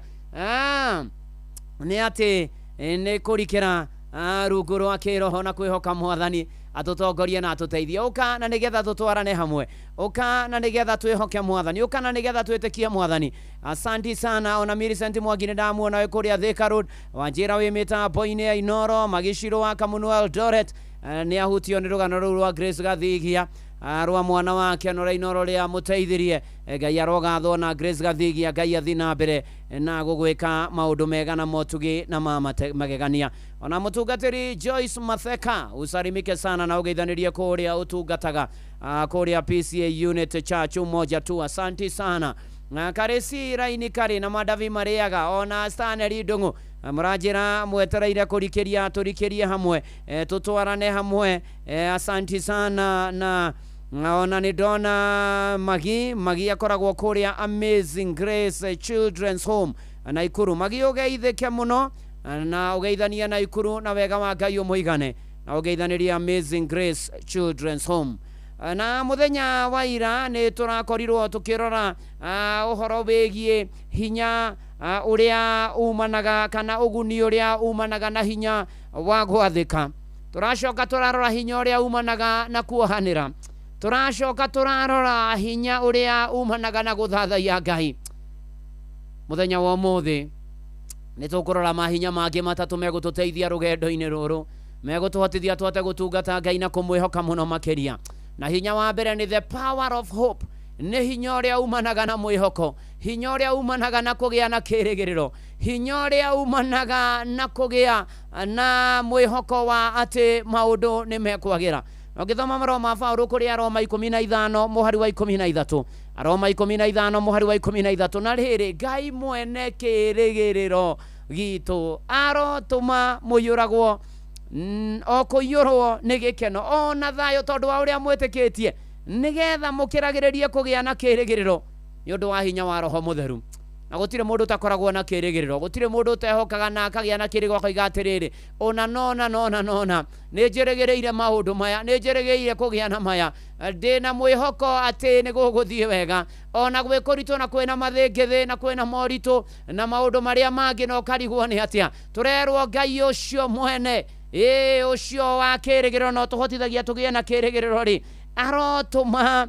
Speaker 1: ni ati ni kurikira rungu rwa kiroho na kwihoka Mwathani atutongorie na atuteithie. Uka na nigetha tutwarane hamwe, uka na nigetha twihoke Mwathani, uka na nigetha twitikie Mwathani. Asante sana. Ona Millicent Mwagine ndamuona we kuria Thika Road, Wanjira wi mitambo-ini ya Inoro, Magishiro wa Kamuno Eldoret, ni ahutio ni rugano ruu rwa Grace Gathigia rwa mwana wake no Inoro ria muteithirie. Ngai arogathwo na Grace Gathigia, Ngai athi na mbere na gugwika maundu mega na motugi na magegania. Ona mutungatiri Joyce Matheka, usarimike sana na ugeithanirie kuria utungataga kuria PCA Unit Church umoja tu. Asante sana. Karesi raini kari na madavi mariaga ona Stanley Ndungu murajira mwetereire kurikiria turikirie hamwe, tutwarane hamwe. Asante sana. Na ona ni dona Magi akoragwo kuria Amazing Grace Children's Home Naikuru. Magi ugeithike muno na ugeithania Naikuru na wega wa Ngai umuigane na ugeithaniria Amazing Grace Children's Home. Na muthenya wa ira ni turakorirwo tukirora uhoro wigie hinya uria umanaga kana uguni uria umanaga na hinya wa gwathika. Turashoka turarora hinya uria umanaga na kuohanira. Turashoka turarora hinya uria umanaga na guthathaia Ngai. Muthenya wa umuthi ni tukurora mahinya mangi matatu megututeithia rugendo-ini ruru, megutuhotithia twote gutungata Ngai na kumwihoka muno makiria. Na hinya wa mbere ni the power of hope, ni hinya uria umanaga na mwihoko, hinya uria umanaga na kugia na kirigiriro, hinya uria umanaga na kugia na mwihoko wa ati maundu ni mekwagira. Ngithoma maroma Paulo kuria Roma 15 muhari wa 13, Roma 15 muhari wa 13, na riri Ngai mwene kirigiriro gitu arotuma muyuragwo okuyurwo ni gikeno ona thayo tondu wa uria mwitikitie nigetha mukiragiririe kugia na kirigiriro ni undu wa hinya wa Roho Mutheru. Na gutire mundu takoragwo na kirigiriro, gutire mundu tehokaga na akagia na kirigo koiga atiriri ona nona ni njirigireire maundu maya, ni njirigireire kugia na maya, ndina mwihoko ati ni guguthie wega ona gwikuritwo na kwina mathingithi na kwina moritu na maundu maria mangi no karigwo ni atia. Turerwo Ngai ucio mwene ucio wa kirigiriro no tuhotithagia tugie na kirigiriro ri arotuma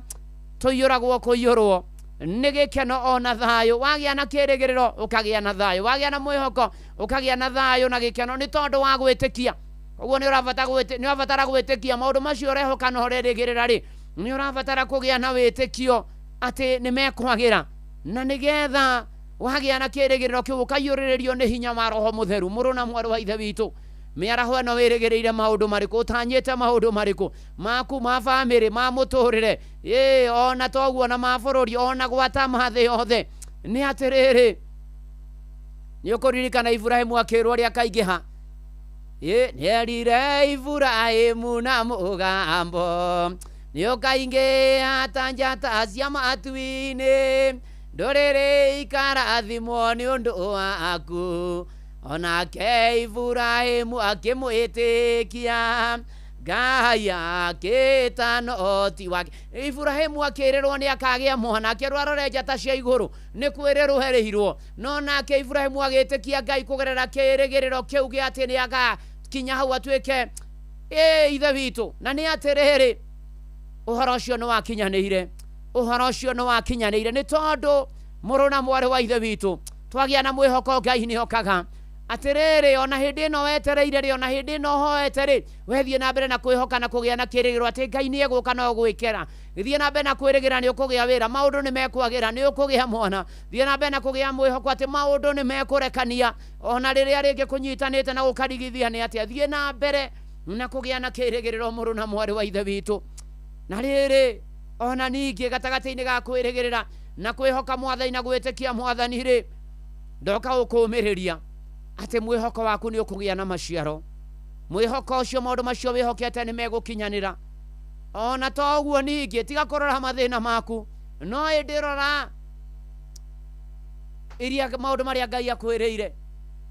Speaker 1: tuyuragwo kuyurwo ni gikeno ona thayo. Wagia na kirigiriro ukagia na thayo, wagia na mwihoko ukagia na thayo na gikeno ni tondu wa gwitikia. Uguo ni urabatara gwitikia maundu macio urehoka no urerigirira ri, ni urabatara kugia na witikio ati ni mekwagira, na nigetha wagia na kirigiriro kiu ukayuriririo ni hinya wa Roho Mutheru. Muru na mwaru wa ithe witu miaraho no wirigireire maundu mariku, utanyite maundu mariku maku ma family ma muturire ona toguo na mabururi ona gwata mathi yothe ni atiriri. Ni ukuririkana Ibrahimu akirwo ria kaingiha ni erire Ibrahimu na mugambo ni ukaingiha ta njata cia matu-ini nduriri ikarathimwo ni undu waku. Onake Ibrahimu akimwitikia Ngai akita ti wake. Ibrahimu akirirwo ni akagia mwana, akirwo arore njata cia iguru ni kwirirwo herihirwo, no nake Ibrahimu agitikia Ngai kugerera kirigiriro kiu gia ati ni agakinya hau atuike ithe witu. Na ni atiriri uhoro ucio ni wakinyanire, uhoro ucio ni wakinyanire ni tondu muru na mwari wa ithe witu twagia na mwihoko Ngai ni hokaga atiriri ona hindi no wetereire ri ona hindi no hoete ri wethie na mbere na kwihoka na kugia na kirigiro ati Ngai ni eguka no gwikera thie na mbere na kwirigira ni ukugia wira maundu ni mekwagira ni ukugia mwana thie na mbere na kugia mwihoko ati maundu ni mekurekania ona riria ringi kunyitanite na gukarigithia ni ati thie na mbere na kugia na kirigiro muru na mwari wa ithe witu na riri ona ningi gatagati-ini ga kwirigirira na kwihoka mwathani na gwitikia mwathani ri ndoka ukumiriria ati mwihoko waku ni ukugia na maciaro mwihoko ucio maundu macio wihokete ni megukinyanira ona toguo ningi tiga kurora mathina maku no indirora iria maundu maria Ngai akwiriire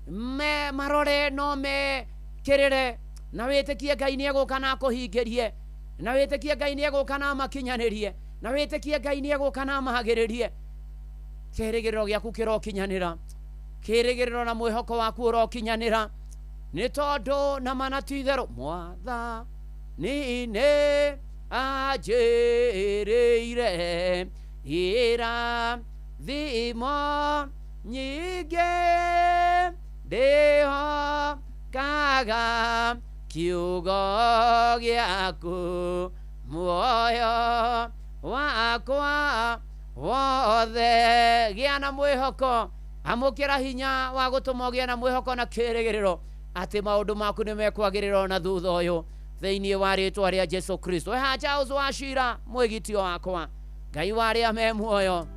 Speaker 1: me marore no me kirire na witikie Ngai ni eguka na kuhingirie na witikie Ngai ni eguka na makinyanirie na witikie Ngai ni eguka na mahagiririe kirigiriro giaku kirokinyanira kirigiriro na mwihoko waku urokinyanira ni tondu na manatithero mwatha nine ajiriire ira thimo nyingi ndiho kaga kiugo giaku muoyo wakwa wothe gia na mwihoko amukira hinya wa gutuma gia na mwihoko na kirigiriro ati maundu maku ni mekwagirira na thutha uyu thiini wa ritwa ria Jesu Kristo ha Charles Wachira mwigitio wakwa Ngai waria me muoyo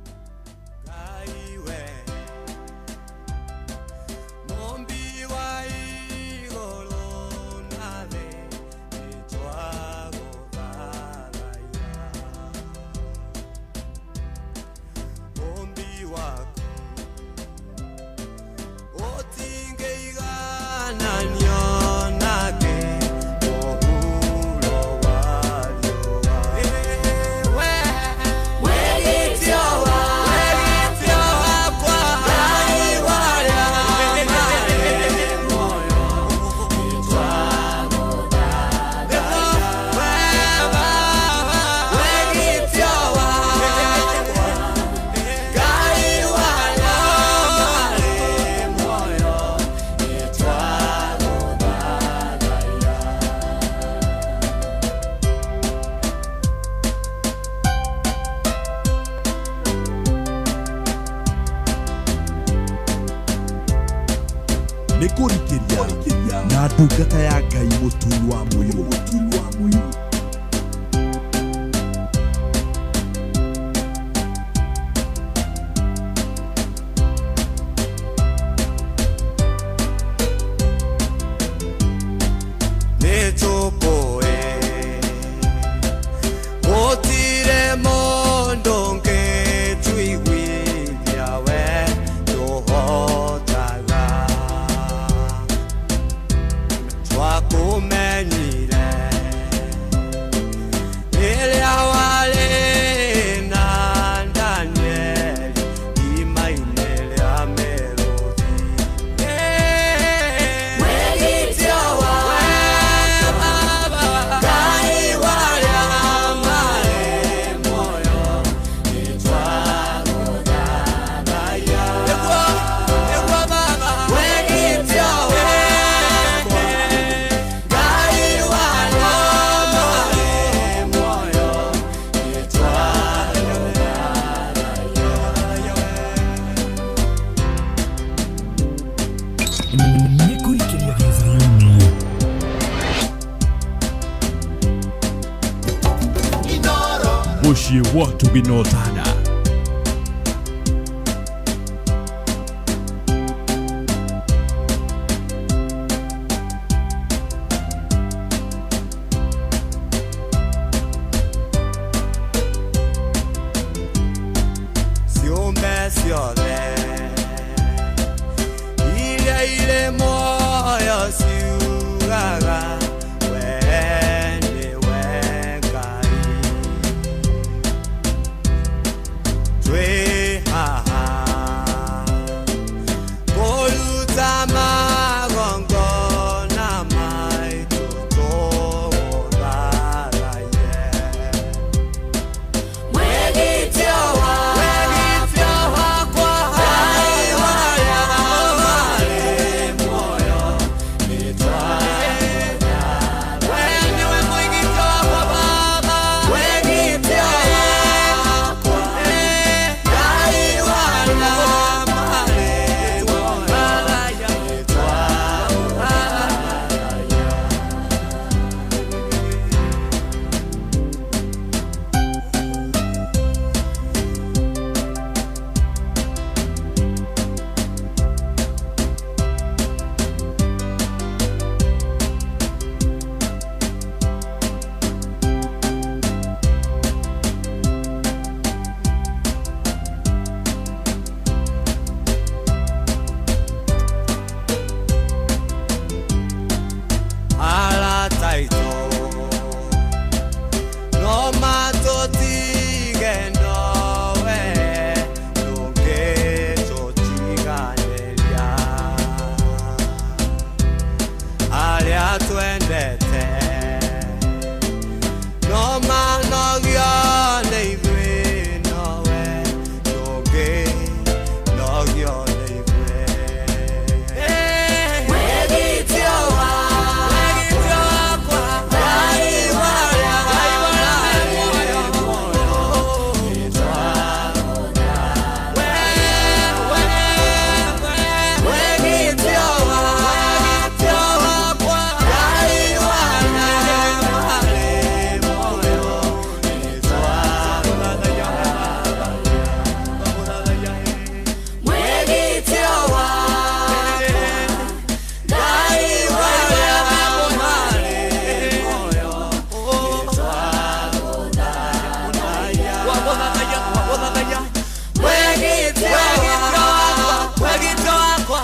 Speaker 27: na ndungata ya Ngai Mũturi wa Mũirũ Bushi watu binotana
Speaker 3: twendete no manogio nĩ ithuĩ nowe ndũngĩ nogio nĩ ithuĩ wegitio wakwa Ngai warĩa muoyo wegitio wakwa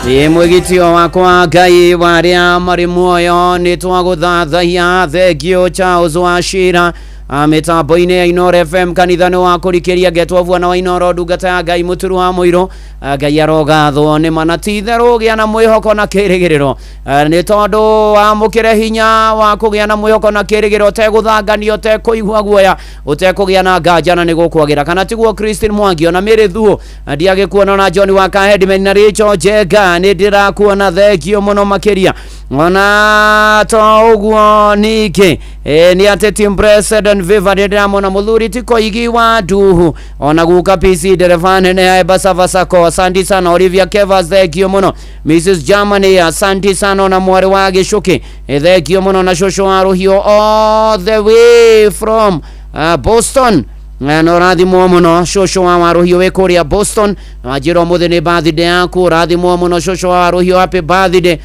Speaker 3: Ngai
Speaker 1: Mwegitio wakwa Ngai warĩa marĩ muoyo nĩ twagũthathaiya thengio Charles Wachira mitambo-inĩ ya Inoro FM kanitha-inĩ wa kũrikĩria ngetwo na wa Inoro ndungata ya Ngai mũturu wa mũiro Ngai arogathwo nĩ manatitherũ gĩa na mwĩhoko na kĩrĩgĩrĩro nĩ tondũ wamũkĩre hinya wa kũgĩa na mwĩhoko na kĩrĩgĩrĩro ũtegũthanganio ũtekũigua guoya ũtekũgĩa na nganja na nĩgũkwagĩra kana tiguo Christine Mwangi ona Mary Thuo ndiagĩkuona na John Waka Headman na Rachel Jenga nĩ ndĩrakuona thengio mũno makĩria ona to ũguo ningĩ nĩ ateti President Viva ndĩramona mũthuri tiko igi wa nduhu ona guka PC ndereva nene ya Embasava Sacco asante sana Olivia Kevas thengio mũno Mrs Germany asante sana na mwari wa Gĩcũkĩ thengio mũno na Shosho wa Rũhiũ all the way from Boston no rathimwo mũno Shosho wa Rũhiũ wĩ kũrĩa Boston njĩra mũthĩ nĩ birthday yaku rathimwo mũno Shosho wa Rũhiũ happy birthday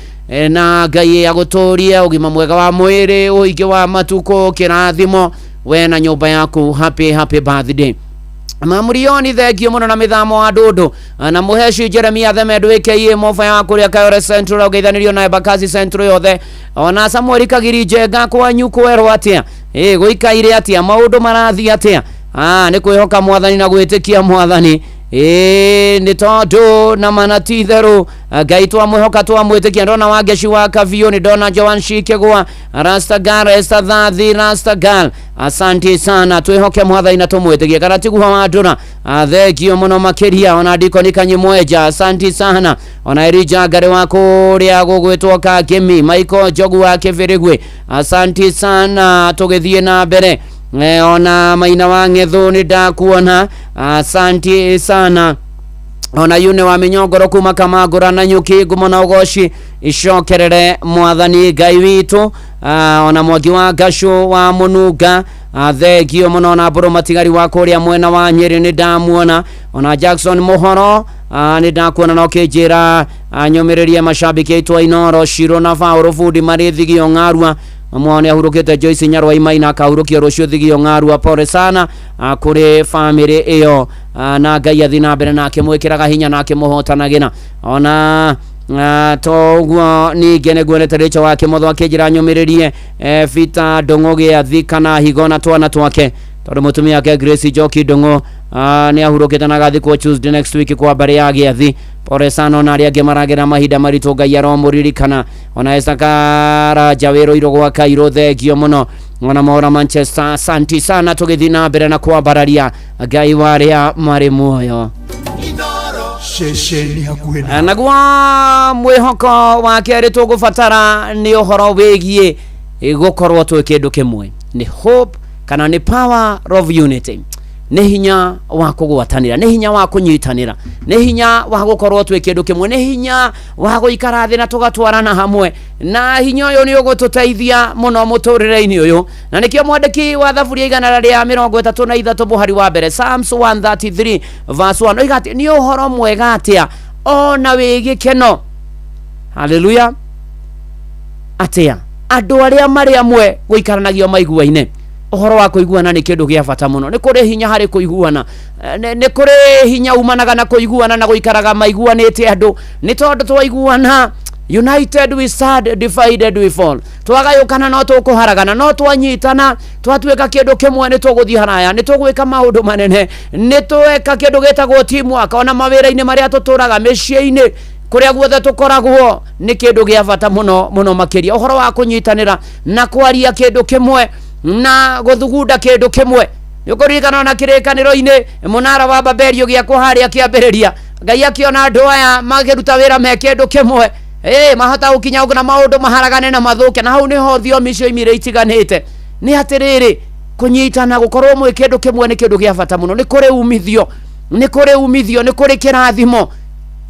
Speaker 1: na Ngai agũtũrie ũgima mwega wa mwĩrĩ ũingĩ wa matukũ kĩrathimo we na nyũmba yaku happy birthday Mamurioni thengio mũno na mĩthamo wa ndũndũ na mũheci Jeremia Themendu aka mofa ya kũrĩa Kayore Central ũgeithanĩrio na Embakasi Central yothe ona Samuel Kagiri Njenga kwanyu kwerwo atĩa gũikaire atĩa maũndũ marathiĩ atĩa nĩ kwĩhoka mwathani na gwĩtĩkia mwathani nĩ tondũ na manatitherũ Ngai twamwĩhoka twamwĩtĩkia ndona Wangeci wa Kavio nĩ ndona Joan Shikegwa Rastagal Esther Thathi Rastagal asante sana twĩhoke mwathani na tũmwĩtĩkie kana tiguo wa ndũra thengio mũno makĩria ona Dikoni Kanyimweja asante sana ona Elijah Ngare wa kũrĩa gũgwĩtwo Kangemi Michael Njogu wa Kĩbĩrĩgwe asante sana tũgĩthiĩ na mbere ona Maina wa Ng'ethu nĩ ndakuona asante sana ona Yune wa Mĩnyongoro kuma Kamangũra na Nyuki ngumo na ũgoci icokerere mwathani Ngai witũ ona Mwangi wa Ngacũ wa Mũnunga thengio mũno na Mbũrũ Matigari wa kũrĩa mwena wa Nyĩrĩ nĩ ndamuona ona Jackson Mũhoro nĩ ndakuona no kĩnjĩra nyũmĩrĩrie macambĩki aitũ Inoro Shiro na Faũrũ Bundi marĩ Thigio Ng'arua mwana ahurukite Joyce Nyarwa Imaina akahurukio rũciũ Thigio Ng'arua pore sana kũrĩ family ĩyo na Ngai athi na mbere na akĩmwĩkĩraga hinya na akĩmũhotanagĩra ona toguo ningĩ nĩguonete Rachel wa Kĩmotho akĩnjĩra nyũmĩrĩrie Peter Ndũng'ũ Gĩathi kana higo na twana twake tondũ mũtumia wake Grace Njoki Ndũng'ũ nĩ ahurũkĩte na gathikwo Tuesday next week kwa mbere ya Gĩathi pore sana ona arĩa angĩ maragera mahinda maritũ Ngai aromũririkana ona Esakara Jawero irogwa Kairo thengio mũno ona Maura Manchester asante sana tũgĩthiĩ na mbere na kwambararia Ngai warĩa marĩ muoyo
Speaker 3: Shesheni hakuhĩ
Speaker 1: naguo mwĩhoko wa kerĩ tũgũbatara nĩ ũhoro wĩgiĩ gũkorwo twĩ kĩndũ kĩmwe nĩ hope kana nĩ power of unity nĩ hinya wa kũgwatanĩra nĩ hinya wa kũnyitanĩra nĩ hinya wa gũkorwo twĩ kĩndũ kĩmwe nĩ hinya wa gũikara thĩ na tũgatwarana hamwe na hinya ũyũ nĩ ũgũtũteithia mũno mũtũrĩre-inĩ ũyũ na nĩkĩo mwandĩki wa Thaburia igana rĩa 33 mũhari wa mbere Psalms 133 verse 1 oiga atĩ nĩ ũhoro mwega atĩa ona wĩ gĩkeno haleluya atĩa andu aria mari amwe guikaranagio maiguaine ohoro wa kuiguana ni kindu gia bata muno ni kuri hinya hari kuiguana ni kuri hinya umanaga na kuiguana na guikaraga maiguanite andu ni tondu twaiguana united we stand, divided we fall. Twagayukana no tukuharagana no twanyitana twatuika kindu kimwe ni tuguthii haraya ni tugwika maundu manene ni tuweka kindu gitagwo teamwork ona mawira-ini maria tuturaga micii-ini kuria guothe tukoragwo ni kindu gia bata muno muno makiria ohoro wa kunyitanira na kwaria kindu kimwe na guthugunda kindu kimwe yukuririkana na kirikaniro-ini munara wa Babeli ugiakwo haria kiambiriria Ngai akiona andu aya magiruta wira me kindu kimwe mahota ukinya na maundu maharagane na mathuke na hau niho thiomi cio imire itiganite ni atiriri kunyitana gukorwo mwe kindu kimwe ni kindu gia bata muno ni kuri umithio ni kuri kirathimo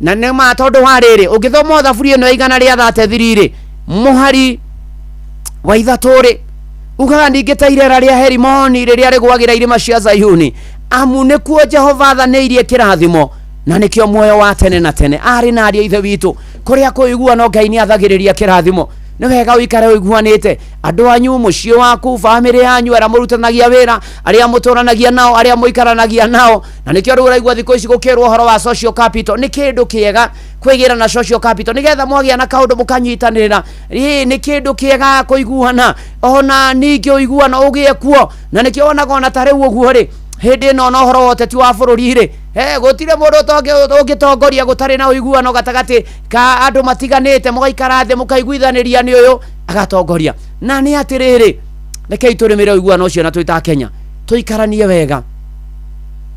Speaker 1: na ne ma tondu wa riri ungithoma thaburi ino igana ria 33 muhari wa ithaturi ugaga ningita irera ria Herimoni riria rigwagira irima cia Zayuni amu ni kuo Jehova thaniirie kirathimo na nikio muoyo wa tene na tene ari na aria ithe witu kuria kuiguana Ngai ni athagiriria kirathimo ni wega uikare uiguanite andu anyu mucii waku family yanyu ara murutanagia wira aria muturanagia nao aria muikaranagia nao na nikio ruraigwa thiko ici gukirwo horo wa social capital ni kindu kiega kwigira na social capital nigetha mwagia na kaundu mukanyitanirira ni kindu kiega kuiguana ona ningi uiguana ugie kuo na nikio onaga ona tare uguo ri hindi no no horo wote ti wa bururi ri gutire mundu ungitongoria gutari na uiguano gatagati ka andu matiganite mugaikara the mukaiguithaniria ni uyu agatongoria na ni atiriri rekei turimire uiguano ucio na twita Kenya tuikaranie wega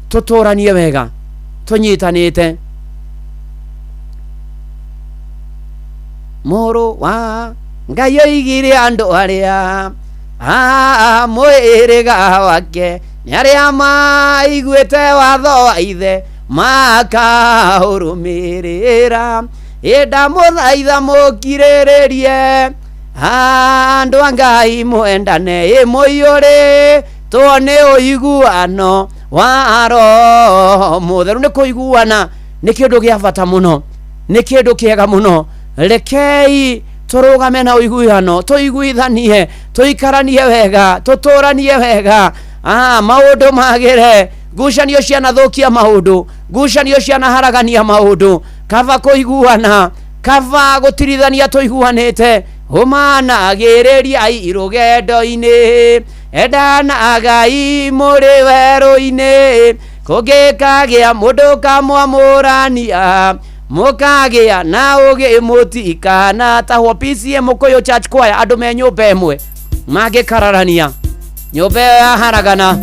Speaker 1: tuturanie wega tunyitanite moro wa Ngai oigire andu aria mwiriga wake ni aria maiguite watho wa ithe makahurumirira ida muthaitha mukiriririe andu a Ngai mwendane muiyuri tuone uiguano wa roho mutheru ni kuiguana ni kindu gia bata muno ni kindu kiega muno rekei turugame na uiguano tuiguithanie tuikaranie wega tuturanie wega maundu magire ngucanio ciana thukia maundu ngucanio ciana haragania maundu kava kuiguana kava gutirithania tuiguanite umanagiriria irugendo-ini endana Ngai muri weru-ini kungikagia mundu kamwamurania mukagia na ugi mutikana tahwo PCM Mukuyu Church Choir andu me nyumba imwe magikararania nyumba ya haragana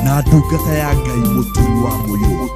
Speaker 8: na ndungata ya Ngai muturi wa muyo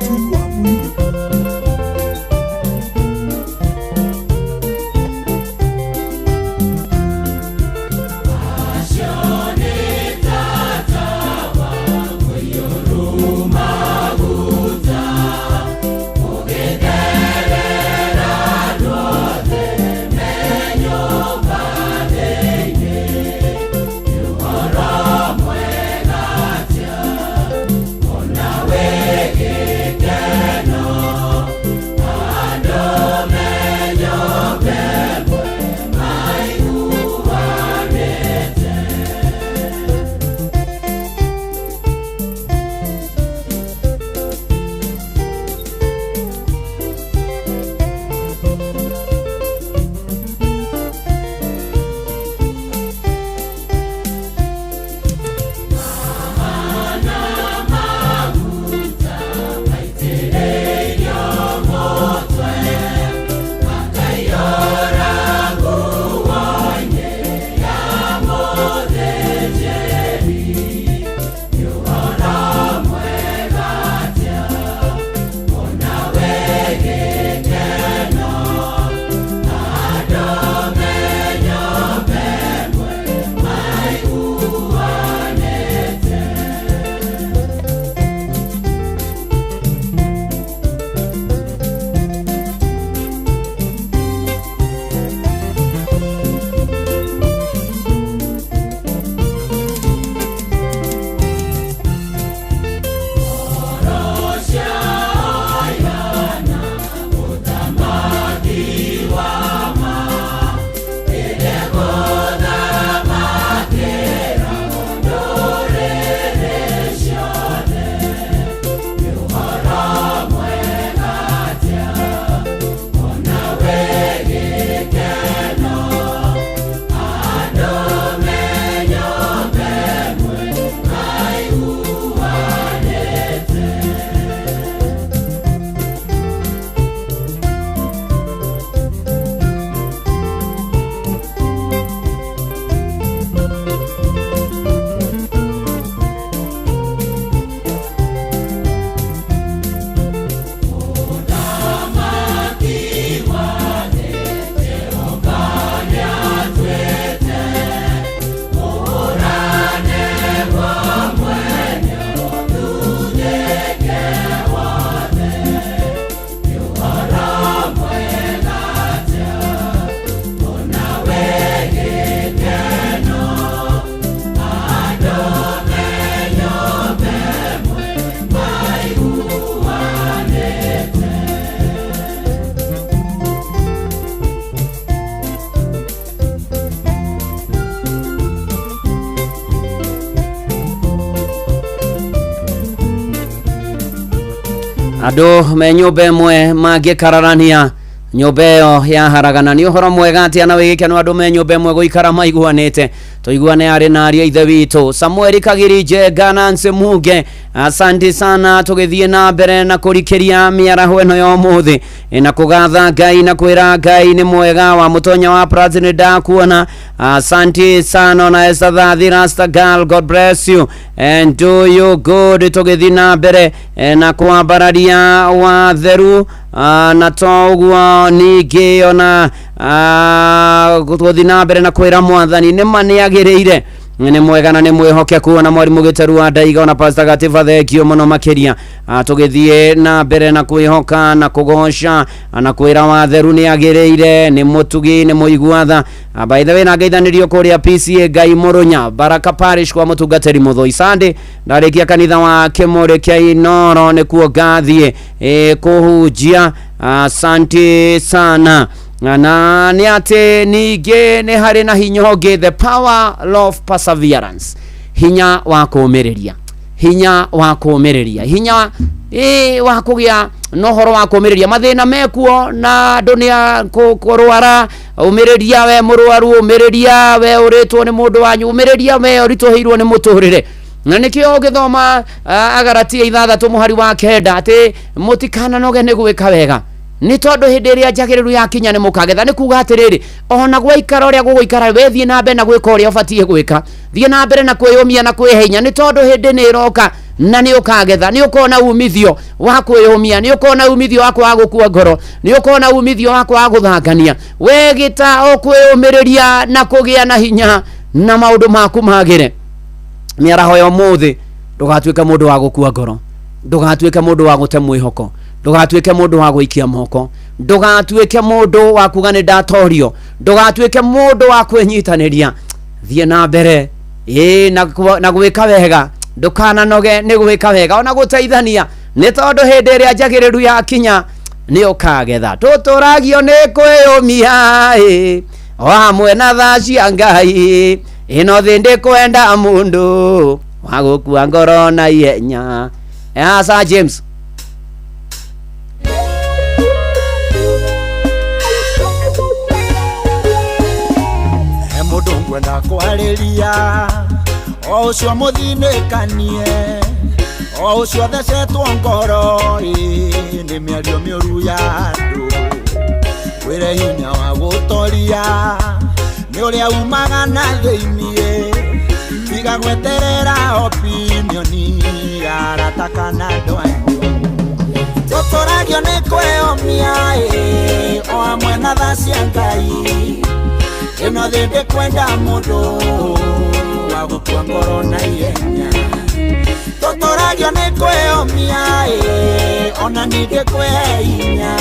Speaker 3: Yeah.
Speaker 1: Ado me nyumba mwe magikararania nyumba yo ya haragana ni uhoro mwega ati ana wigikeno andu me nyumba mwe guikara maiguanite tuiguane ari na aria ithe witu Samuel Kagirije Gananse Muge asante sana tugithie na mbere na kurikiria miaraho eno yo muthi na kugatha Ngai na kwira Ngai ni mwega wa mutonya wa president ndakuona asante sana na Esther Rasta girl God bless you and do you good tugithie na mbere na kwambararia wa theru na togwa nige ona guthie na mbere na kwira mwathani ni mani agireire ni mwega na ni mwihokeku na mwarimu Giteru wa Ndaiga na Pastor Gatiba thekio muno makiria tugithie na mbere na kwihoka na kugosha na kwira watheru ni agireire ni mutugi ni muiguatha by the way na ngaithanirio kuria PCA Ngai Murunya Baraka Parish kwa mutungatiri Muthoi Sunday ndarikia kanitha wa Kimore kia Inoro ni kuo gathie kuhujia asante sana na ni ate nige ni hari na hinyoge the power of perseverance hinya wa kuumireria hinya wa kugia nohoro wa kuumireria mathina mekuo na dunia kurwara umireria we murwaru umireria we uritwo ni mundu wanyu umireria we uritoheirwo ni muturire na nikio ugithoma Agalatia 6 muhari wa 9 ati mutikana noge ni gwika wega ni tondu hindi ria njagiriru ya kinya ni mukagetha ni kuga atiriri ona gwaikara uria guguikara we thie na mbere na gwika uria ubatie gwika thie na mbere na kwiyumia na kwihenya ni tondu hindi ni iroka na ni ukagetha ni ukona umithio wa kwiyumia ni ukona umithio wa kwa gukua ngoro ni ukona umithio wa kwa guthangania we gita okwiyumiriria na kugia na hinya na maundu maku magire miaraho yo muthi ndugatuika mundu wa gukua ngoro ndugatuika mundu wa gute mwihoko ndugatuike mundu wa guikia moko ndugatuike mundu wa kugane ndatorio ndugatuike mundu wa kwenyitaniria thie na mbere na gwika wega ndukana noge ni gwika wega ona guteithania ni tondu hindi ria njagiriru ya kinya ni ukagetha tuturagio ni kwiyumia o hamwe na tha cia Ngai ino thi ndi kwenda mundu wa gukua ngoro na ihenya Sir James
Speaker 10: kwenda kwariria o ucio muthinikanie o ucio thecetwo ngoro ni miario miuru ya andu wire hinya wa gutoria ni uria umaga na thiini tiga gweterera opinioni arataka na ndwanyu tuturagio ni kwiyumia o amwe na tha cia Ngai ino thinde kwenda mundu wa gukua ngoro na ihenya tuturagio ni kwiyumia ona ninge kwihinya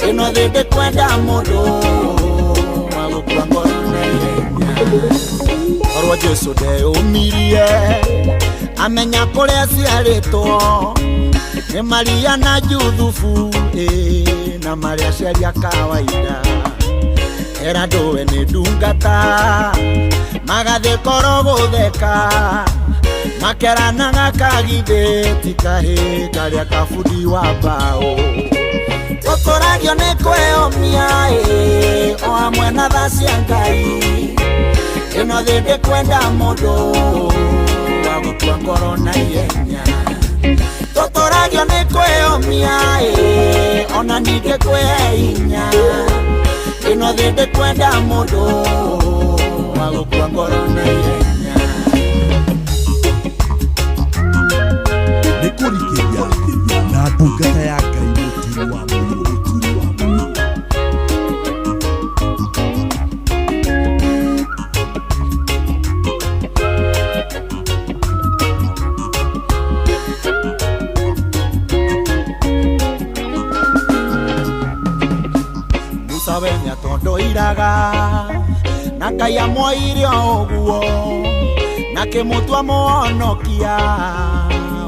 Speaker 10: ino thinde kwenda mundu wa gukua ngoro na ihenya orwa Jesu ndeumirie amenya kuria ciaritwo ni Maria na Juthufu na Maria ciaria kawaida era ndowe ni ndungata magathe koro gutheka makeranaga kagitheti kahi karia kabundi wa mbao tuturagio ni kwiyumia o amwe na tha cia Ngai ino thinde kwenda mundu wa gukua ngoro na ihenya tuturagio ni kwiyumia ona ninge kwihinya ino thinde kwenda mundu wa gukua ngoro na ihenya
Speaker 8: ni kurikiria na ndungata ya Ngai mutiri wa
Speaker 10: Wenya tondo iraga na Ngai amoire oguo na kimutua muonokia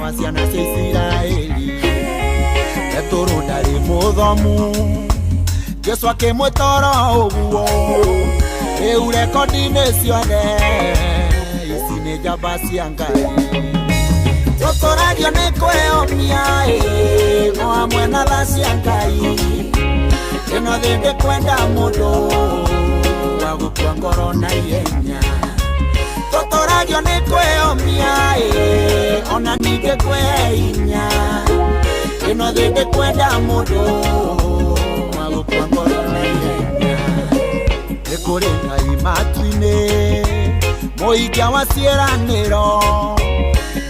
Speaker 10: wa ciana cia Isiraeli eturu ndari muthomu Jesu akimwitoro uguo riu rekodi-ini ciothe ici ni njamba cia Ngai totoragio nĩ kwĩyũmia o hamwe na tha cia Ngai ĩno thĩ ndĩkwenda mũndũ wa gũkua ngoro na ihenya totoragio nĩ kwĩyũmia ona ningĩ kwĩhe hinya ĩno thĩ ndĩkwenda mũndũ wa gũkua ngoro na ihenya nĩ kũrĩ Ngai matu-inĩ mũhingĩa wa ciĩranĩro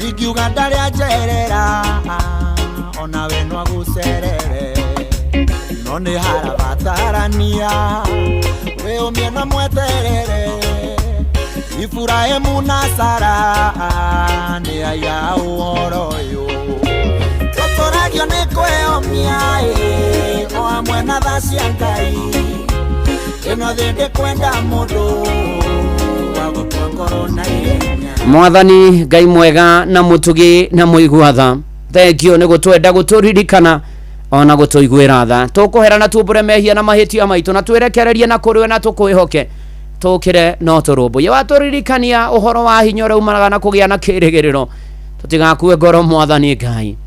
Speaker 10: ingiuga ndarĩ anjerera ona we no agũcerere no nĩ harabatarania wĩyũmie na mweterere Iburahĩmu na Sara nĩ aya ũhoro ũyũ totoragio nĩ kwĩyũmia o hamwe na tha cia Ngai ĩno thĩ ndĩkwenda mũndũ wa gũkua ngoro na ihenya
Speaker 1: Mwathani Ngai mwega na mutugi na muigwatha thengio nĩ gũtwenda gũtũririkana ona gũtũiguĩra tha tũkũherana tumbũre mehia na mahĩtia maitũ na twĩrekererie na kũrĩwe na tũkwĩhoke tũkĩre no tũrũmbũiye watũririkania ũhoro wa hinya ũrĩa umanaga na kũgĩa na kĩĩrĩgĩrĩro tũtigakue ngoro Mwathani Ngai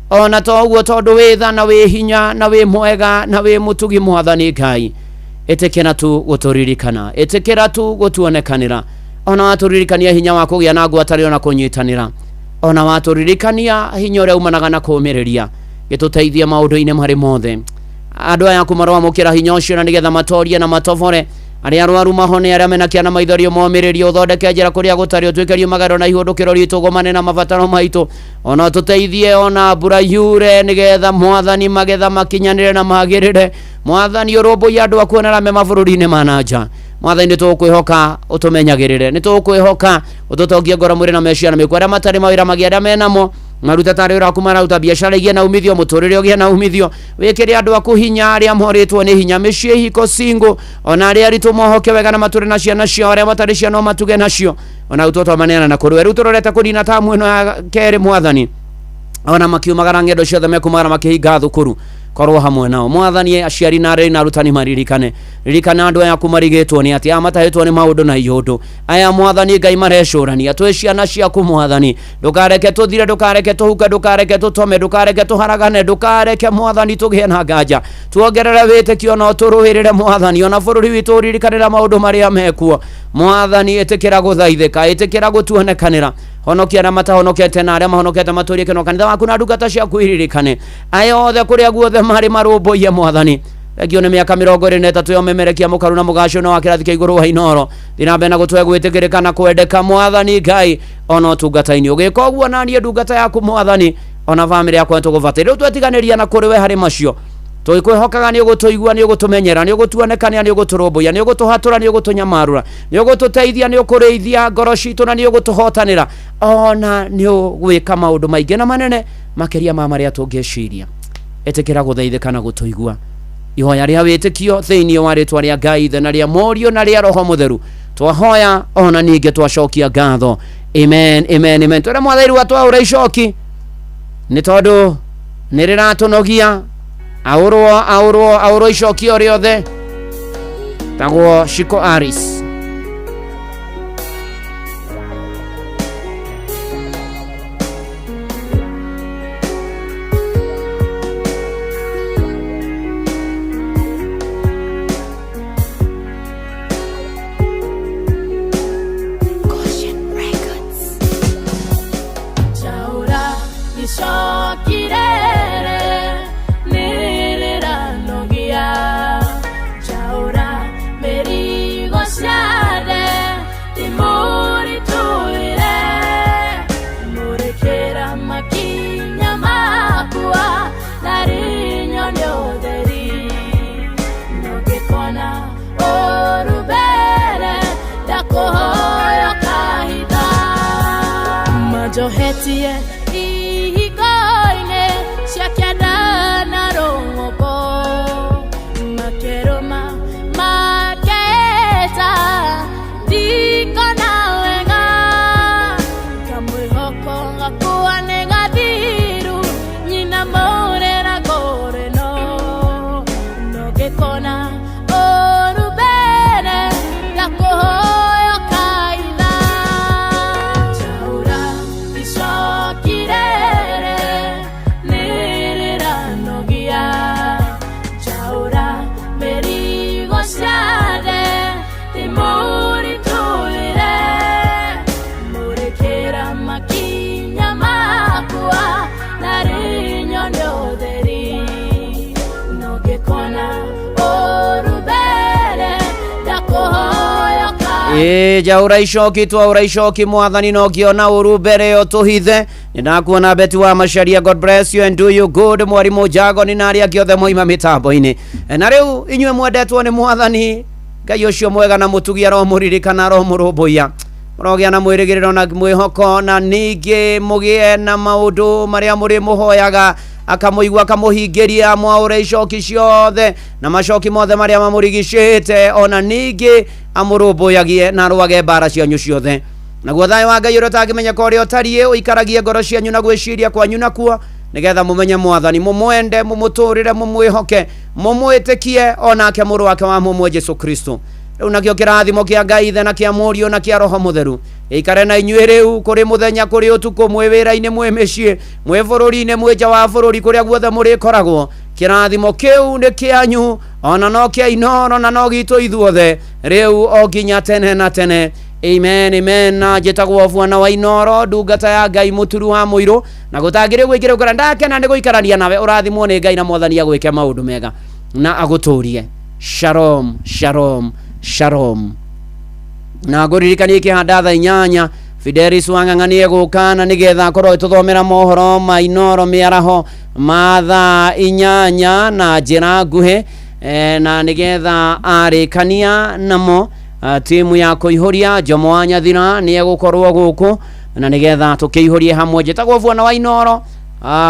Speaker 1: ona toguo tondũ wĩ tha na wĩ hinya na wĩ mwega na wĩ mutugi Mwathani Ngai ĩtĩkĩra tu gũtũririkana ĩtĩkĩra tu gũtuonekanĩra ona watũririkania hinya wa kũgĩa na ngwatanĩro na kũnyitanĩra ona watũririkania hinya ũrĩa umanaga na kũũmĩrĩria gĩtũteithie maũndũ-inĩ marĩ mothe andũ aya kũmarwamũkĩra hinya ũcio na nĩgetha matorie na matobore arĩa arwaru mahone arĩa mena kĩana maithorio momĩrĩrio ũthondeke njĩra kũrĩa gũtarĩ ũtwĩkerio magaro na ihũndũkĩro ritũ gomane na mabataro maitũ ona tũteithie ona mbura yure nĩgetha Mwathani magetha makinyanĩre na magĩrĩre Mwathani ũrũmbũiye andũ aku onarame mabũrũri-inĩ ma nanja Mwathani nĩtũkwĩhoka ũtũmenyagĩrĩre nĩtũkwĩhoka ũtũtongie ngoro mwĩrĩ na meciria na mĩkwa arĩa matarĩ mawĩra magĩa arĩa menamo maruta tarĩ ũraku mararuta biacara igĩe na umithio mũtũrĩre ũgĩe na umithio wĩkĩre andũ aku hinya arĩa morĩtwo nĩ hinya mĩciĩ hiko singo ona arĩa aritũ mohoke wega na matũre na ciana ciao arĩa matarĩ ciana no matuge nacio ona utotwamaneana na kũrũwe rĩu tũrorete kũnina tamu ĩno ya kerĩ Mwathani ona makiumagara ng'endo ciothe mekumagara makĩhinga thukuru korwo hamwe nao Mwathani aciari na areri na arutani maririkane ririkana andũ aya kumarigĩtwo nĩ atĩ amatahĩtwo nĩ maũndũ na ihũndũ aya Mwathani Ngai marecũrania twĩ ciana ciaku Mwathani ndũkareke tũthire ndũkareke tũhuke ndũkareke tũtome ndũkareke tũharagane ndũkareke Mwathani tũgĩe na nganja tuongerere wĩtĩkio no tũrũĩrĩre Mwathani ona bũrũri witũ ũririkanĩra maũndũ marĩa mekuo Mwathani ĩtĩkĩra gũthaithĩka ĩtĩkĩra gũtuonekanĩra honokia na matahonokete na arĩa mahonokete matũrie kĩno kanitha waku na ndungata ciaku iririkane aya othe kũrĩa guothe marĩ marũmbũiye Mwathani thengio nĩ mĩaka 23 yomemerekia mũkaru na mũgacio no wa kĩrathi kĩa igũrũ wa inoro thina mbere na gũtwe gwĩtĩkĩrĩka na kwendeka Mwathani Ngai ona ũtungata-inĩ ũgĩka ũguo na niĩ ndungata yaku Mwathani ona bamĩrĩ yakwa nĩtũgũbatĩra rĩu twetiganĩria na kũrĩ we harĩ macio tũkwĩhokaga nĩ ũgũtũigua nĩ ũgũtũmenyera nĩ ũgũtuonekania nĩ ũgũtũrũmbũiya nĩ ũgũtũhatũra nĩ ũgũtũnyamarũra nĩ ũgũtũteithia nĩ ũkũrĩithia ngoro citũ na nĩ ũgũtũhotanĩra ona nĩ ũgwĩka maũndũ maingĩ na manene makĩria ma marĩa tũngĩciria ĩtĩkĩra gũthaithĩka na gũtũigua ihoya rĩa wĩtĩkio thĩinĩ wa rĩtwa rĩa Ngai ithe na rĩa Mũriũ na rĩa Roho Mũtheru twahoya ona ningĩ twacokia ngatho amen amen amen twĩre Mwathani watwaũra icoki nĩ tondũ nĩ rĩratũnogia aũrwo icokio rĩothe tagwo Shiko Aris
Speaker 6: Johetie ihikoine shakiada na rongopo makeroma maketa diko na wenga kamwe hoko ngakuwa nenga diru nyina more na gore no gekona orubere yakohoyo kaida Chaura Shoki
Speaker 1: jaura icoki twaura icoki mwathani no ngiona uru mbere yo tuhithe ninakuona Beti wa Macharia. God bless you and do you good. Mwarimu Jago ni nari agiothe moima mitambo-ini na riu inywe mwendetwo ni mwathani Ngai ucio mwega na mutugia ro muririkana ro murumbuya murogia na mwirigiriro na mwihoko na ningi mugie na maundu maria muri muhoyaga akamuigua akamuhingiria mwaure icoki ciothe na macoki mothe maria mamurigicite ona ningi amurumbuyagie na ruage mbara cianyu ciothe naguo thayo wa Ngai uria utangimenya uria utarie uikaragie ngoro cianyu na gwiciria kwanyu nakuo nigetha mumenye mwathani mumwende mumuturire mumwihoke mumwitikie onake muru wake wa mumwe Jesu Kristo. Riu nakio kirathimo kia Ngai ithe na kia Murio na kia Roho Mutheru ikare na inyuĩ riu kuri muthenya kuri utuku mwe wira-ini mwe micii mwe bururi-ini mwe nja wa bururi kuria guothe muri koragwo kirathimo kiu ni kianyu ona no kia Inoro na no gitu ithuothe riu o nginya tene na tene. Amen, amen. Na jetagwo Bwana wa Inoro ndungata ya Ngai muturu wa muiro na gutangire gwikira ukara ndakena ni guikarania nawe urathimwo ni Ngai na mwathani agwike maundu mega na aguturie. Shalom, shalom, shalom. Na nguririkanie kihanda thaa 8 Fidelis wang'ang'anie gukana nigetha korwo tuthomera mohoro ma Inoro miaraho ma thaa 8 na njira nguhi na nigetha arikania namo timu ya kuihuria Jomo wa Nyathira ni egukorwo guku na nigetha tukiihurie hamwe. Jetagwo Bwana wa Inoro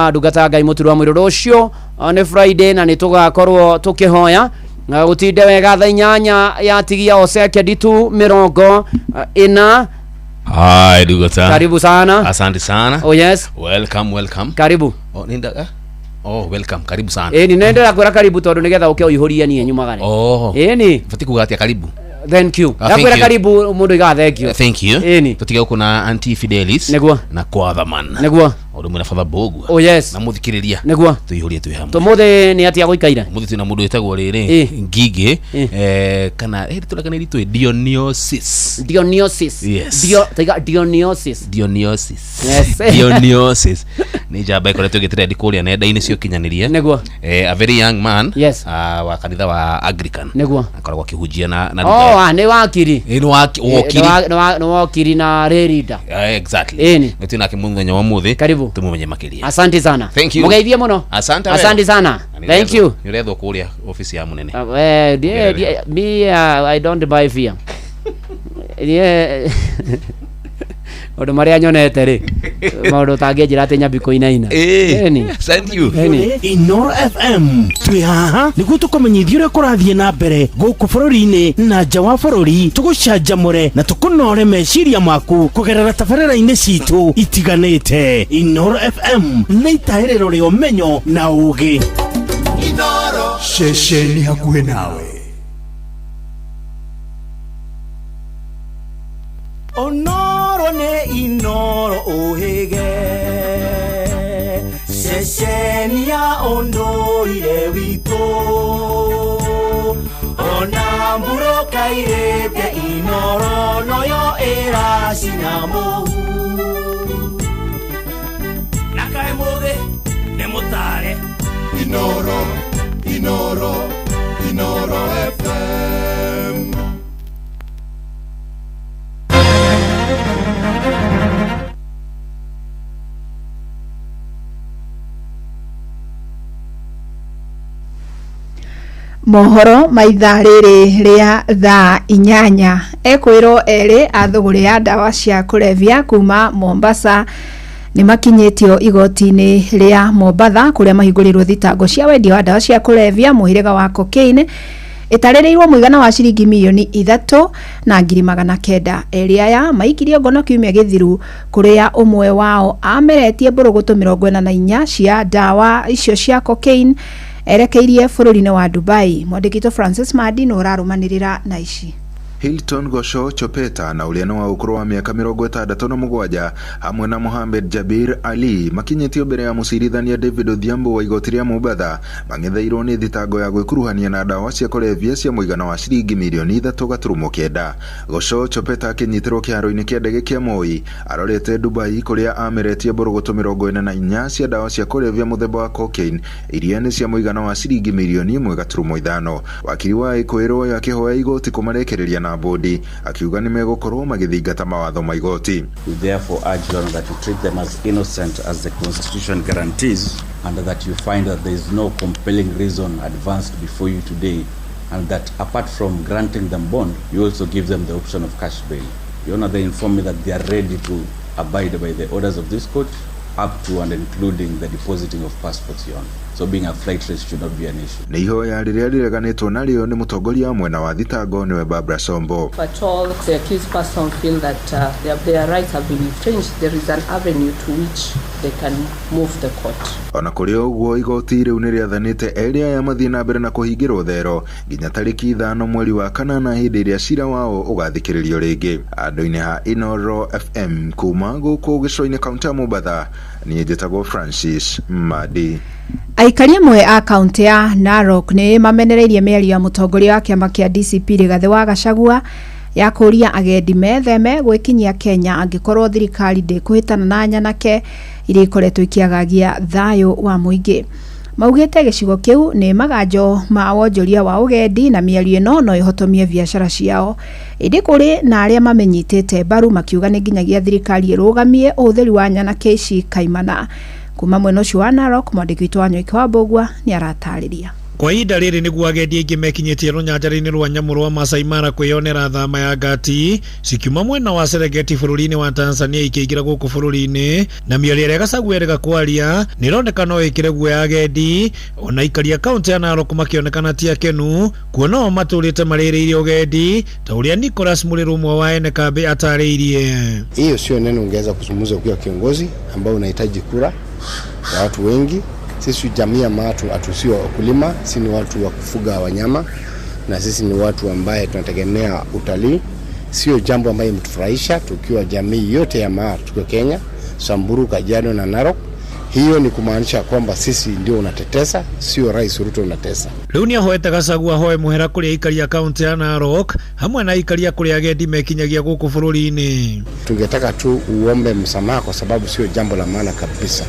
Speaker 1: ndungata Ngai muturu wa mwiro rucio ni Friday na ni tugakorwo tukihoya gutinde wega thaa 8 ya tigia oseke ditu mirongo ina.
Speaker 11: Hi ndungata,
Speaker 1: karibu sana.
Speaker 11: Asante sana.
Speaker 1: Oh yes,
Speaker 11: welcome
Speaker 1: karibu.
Speaker 11: Oh ninda welcome, karibu sana.
Speaker 1: Ni nendera kwira karibu tondu nigetha ukiuihuria ni nyuma gani. Ni
Speaker 11: fati kugatia karibu.
Speaker 1: Thank you. Nakwira karibu mundu iga thank you.
Speaker 11: Thank you. Tutiga uko na Auntie Fidelis na Kwathaman.
Speaker 1: Negwa.
Speaker 11: Odo mwena Father Bogwa.
Speaker 1: Oh yes.
Speaker 11: Na muthikiriria.
Speaker 1: Negwa.
Speaker 11: Tuihurie twi hamwe.
Speaker 1: Tumuthe ni atia guikaira.
Speaker 11: Muthe tuna mundu etagwo riri Ngige kana tulakana ritwe Dionysus. Yes.
Speaker 1: Dionysus.
Speaker 11: Yes. Dionysus. Ni jaba iko leto getire ndikuria nenda-ini cio kinyaniria.
Speaker 1: Negwa.
Speaker 11: A very young man.
Speaker 1: Yes.
Speaker 11: Wa kanitha wa Anglican.
Speaker 1: Negwa.
Speaker 11: Akoragwo akihujia na
Speaker 1: ni wakiri.
Speaker 11: Ni
Speaker 1: wakiri na rerida.
Speaker 11: Exactly. Ndio nake muthenya wa muthi.
Speaker 1: Karibu.
Speaker 11: Tumumenye makiria.
Speaker 1: Asante sana.
Speaker 11: Thank you.
Speaker 1: Mugeithie muno.
Speaker 11: Asante
Speaker 1: sana. Thank you.
Speaker 11: Niretho kuria ofisi ya munene.
Speaker 1: Me I don't buy fear. Odo maria nyonete ri maundu tangienjira ati nyambiko inaina.
Speaker 11: Thank you.
Speaker 2: Inoro FM twi haha niguo tukumenyithia uria kurathie na mbere guku bururi-ini na nja wa bururi tugucanjamure na tukunore meciria maku kugerera tabarĩra-inĩ citu itiganĩte. Inoro FM nĩ itahĩrĩro rĩa ũmenyo na ũũgĩ.
Speaker 8: Inoro ceceni hakuhĩ nawe.
Speaker 10: Onoro ne Inoro ohege ceceni ya ondoire witũ ona mburo kairĩte Inoro noyo ĩracina mũhu na kaĩ mũthĩ nĩ mũtare Inoro FM.
Speaker 4: Mohoro maitha rĩrĩ rĩa thaa 8 ekwĩrwo erĩ a thũgũrĩ ya ndawa cia kũrebia kuma Mombasa nĩ makinyĩtio igoti-inĩ rĩa Mombatha kũrĩa mahingũrĩrwo thitango cia wendia wa ndawa cia kũrebia mũhĩrĩga wa cocaine itarĩrĩirwo mũigana wa ciringi milioni 3,900. Erĩ aya maikirio ngono kiumia gĩthiru kũrĩa ũmwe wao amerietie mbũrũgũtũ 44 cia ndawa icio cia cocaine erekeirie bũrũri-inĩ wa Dubai. Mwandĩkitwo Francis Madi no ũrarumanĩrĩra na ici.
Speaker 12: Hilton Gosho Chopeta na uliano wa ukuru wa miaka 67 hamwe na Mohamed Jabir Ali makinyĩtio mbere ya mũcirithania David Odhiambo wa igoti rĩa Mombatha mang'ethairwo nĩ thitango ya gwĩkuruhania na ndawa cia kũrebia cia mũigana wa ciringi milioni 3.9. Gosho Chopeta akĩnyitirwo kĩharo-inĩ kĩa ndege kĩa Moi arorete Dubai kũrĩa amerietie mbũrũgũtũ 44 cia ndawa cia kũrebia mũthemba wa cocaine iria nĩ cia mũigana wa ciringi milioni 1.5. Wakiri wa Ikuĩrwo yakĩhoya igoti kũmarekereria na na bodi akiuga ni megukorwo magithingata mawatho ma igoti.
Speaker 13: We therefore urge Your Honor that you treat them as innocent as the Constitution guarantees, and that you find that there is no compelling reason advanced before you today, and that apart from granting them bond, you also give them the option of cash bail. Your Honor, they inform me that they are ready to abide by the orders of this court, up to and including the depositing of passports, Your Honor. So being a flight risk should not be an issue.
Speaker 12: Ni ihoya riria rireganitwo narĩo nĩ mũtongoria mwena wa thitango niwe Barbara Sombo.
Speaker 14: But all the accused person feel that their rights have been infringed, there is an avenue to which they can move the court.
Speaker 12: Ona kũrĩ ũguo igoti rĩu nĩ rĩathanĩte erĩ aya mathiĩ na mbere na kũhingĩrwo thero nginya tarĩki 5 mweri wa kanana hĩndĩ ĩrĩa cira wao ũgathikĩrĩrio rĩngĩ. Andũ-inĩ ha Inoro FM kuma gũkũ gĩcũa-inĩ kaunti ya Mombasa, niĩ njĩtagwo Francis Madi.
Speaker 4: Aikari amwe a kaunti ya Narok nĩ mamenereirie mĩario ya mũtongoria wa kĩama kĩa DCP Rigathĩ wa Gachagua ya kũria agendi metheme gwĩkinyia Kenya angĩkorwo thirikari ndĩkũhĩtana na nyanake iria ikoretwo ikiagagia thayũ wa mũingĩ. Maugĩte gĩcigo kĩu nĩ maganjo ma wonjoria wa ũgendi na mĩario ĩno no ĩhotomie biacara ciao. Ĩndĩ kũrĩ na arĩa mamenyitĩte mbaru makiuga nĩ nginyagia thirikari ĩrũgamie ũhũthĩri wa nyanake ici kaimana. Kuma mwena ũcio wa Narok, mwandĩki witũ wa Nyoika wa Mbũgua nĩ aratarĩria.
Speaker 15: Kwa ihinda rĩrĩ nĩguo agendi aingĩ mekinyĩtie rũnyanjara-inĩ rwa nyamũ rwa Masai Mara kwĩyonera thama ya ngati cikiuma mwena wa Serengeti bũrũri-inĩ wa Tanzania ikĩingĩra gũkũ bũrũri-inĩ, na mĩario ĩrĩa Gachagua erĩga kwaria nĩ ĩroneka no ĩkĩre guoya agendi, ona ikari a kaunti ya Narok makĩonekana ti akenu kuona o matũrĩte marĩrĩirie ũgendi ta ũrĩa Nicholas Mũrĩrũ ũmwe wa ene kambi atarĩirie.
Speaker 16: Hiyo sio neno ungeweza kuzungumza ukiwa kiongozi ambao unahitaji kura ya watu wengi. Sisi jamii ya watu hatusio wakulima, sisi ni watu wa kufuga wanyama, na sisi ni watu ambaye tunategemea utalii. Sio jambo ambaye mtufurahisha tukiwa jamii yote ya maa tukiwa Kenya, Samburu, Kajiado na Narok. Hiyo ni kumaanisha kwamba sisi ndio unatetesa, sio Rais Ruto unatesa.
Speaker 15: Rĩu nĩ ahoete Gachagua hoe mũhera kũrĩ aikari a kaunti ya Narok hamwe na aikari a kũrĩ agendi mekinyagia gũkũ bũrũri-inĩ.
Speaker 16: Tungetaka tu uombe msamaha kwa sababu sio jambo la maana kabisa.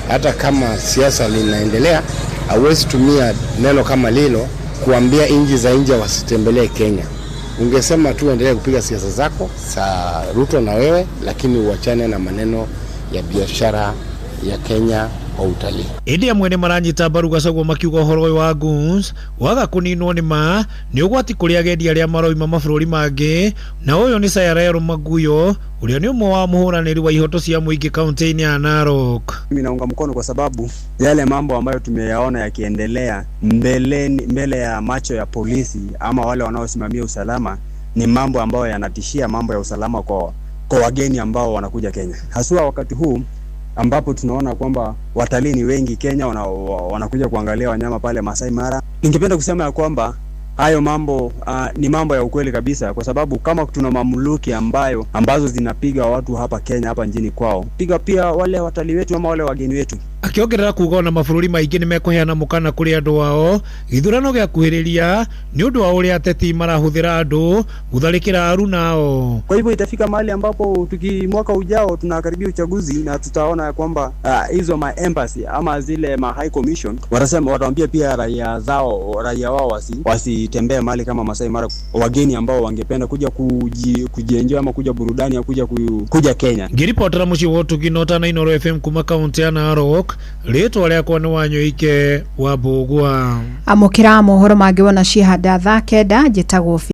Speaker 16: Hata kama siasa linaendelea, hauwezi tumia neno kama lilo kuambia inji za nje wasitembelee Kenya. Ungesema tu endelee kupiga siasa zako za Ruto na wewe, lakini uachane na maneno ya biashara ya Kenya kwa utalii.
Speaker 15: Ĩndĩ amwe nĩ maranyita mbaru Gachagua makiuga ũhoro ũyũ wa goons waga kũninwo nĩ ma nĩ ũgwati kũrĩ agendi arĩa maroima mabũrũri mangĩ, na ũyũ nĩ Sayarero Maguyo ũrĩa nĩ ũmwe wa mũhũranĩri wa ihoto cia mũingĩ kaunti-inĩ ya Narok.
Speaker 17: Mimi naunga mkono kwa sababu yale mambo ambayo tumeyaona yakiendelea mbele ya macho ya polisi ama wale wanaosimamia usalama ni mambo ambayo yanatishia mambo ya usalama kwa wageni ambao wanakuja Kenya. Haswa wakati huu ambapo tunaona kwamba watalii ni wengi Kenya wanakuja kuangalia wanyama pale Masai Mara. Ningependa kusema ya kwamba hayo mambo ni mambo ya ukweli kabisa, kwa sababu kama tuna mamluki ambazo zinapiga watu hapa Kenya hapa nchini kwao, piga pia wale watalii wetu ama wale wageni wetu.
Speaker 15: Akiongerera kuga na mabũrũri maingĩ nĩ mekũheana mũkana kũrĩ andũ wao gĩthurano gĩa kuhĩrĩria nĩ ũndũ wa ũrĩa ateti marahũthĩra andũ gũtharĩkĩra aruna ao.
Speaker 17: Kwa hivyo itafika mahali ambapo mwaka ujao tunakaribia uchaguzi na tutaona kwamba hizo ma embassy ama zile ma high commission wataambia pia raia wao wasitembee mahali kama Masai Mara, wageni ambao wangependa kuja kujienjoy ama kuja burudani au kuja Kenya.
Speaker 15: Ngiripotera muci wotu kinota na Inoro FM kuma kaunti ya Narok. Rĩtwa rĩakwa nĩ Wanyoike wa Mbũgua.
Speaker 4: Amũkĩra mohoro mangĩ wona ciĩhanda thaa 9 njĩtagwo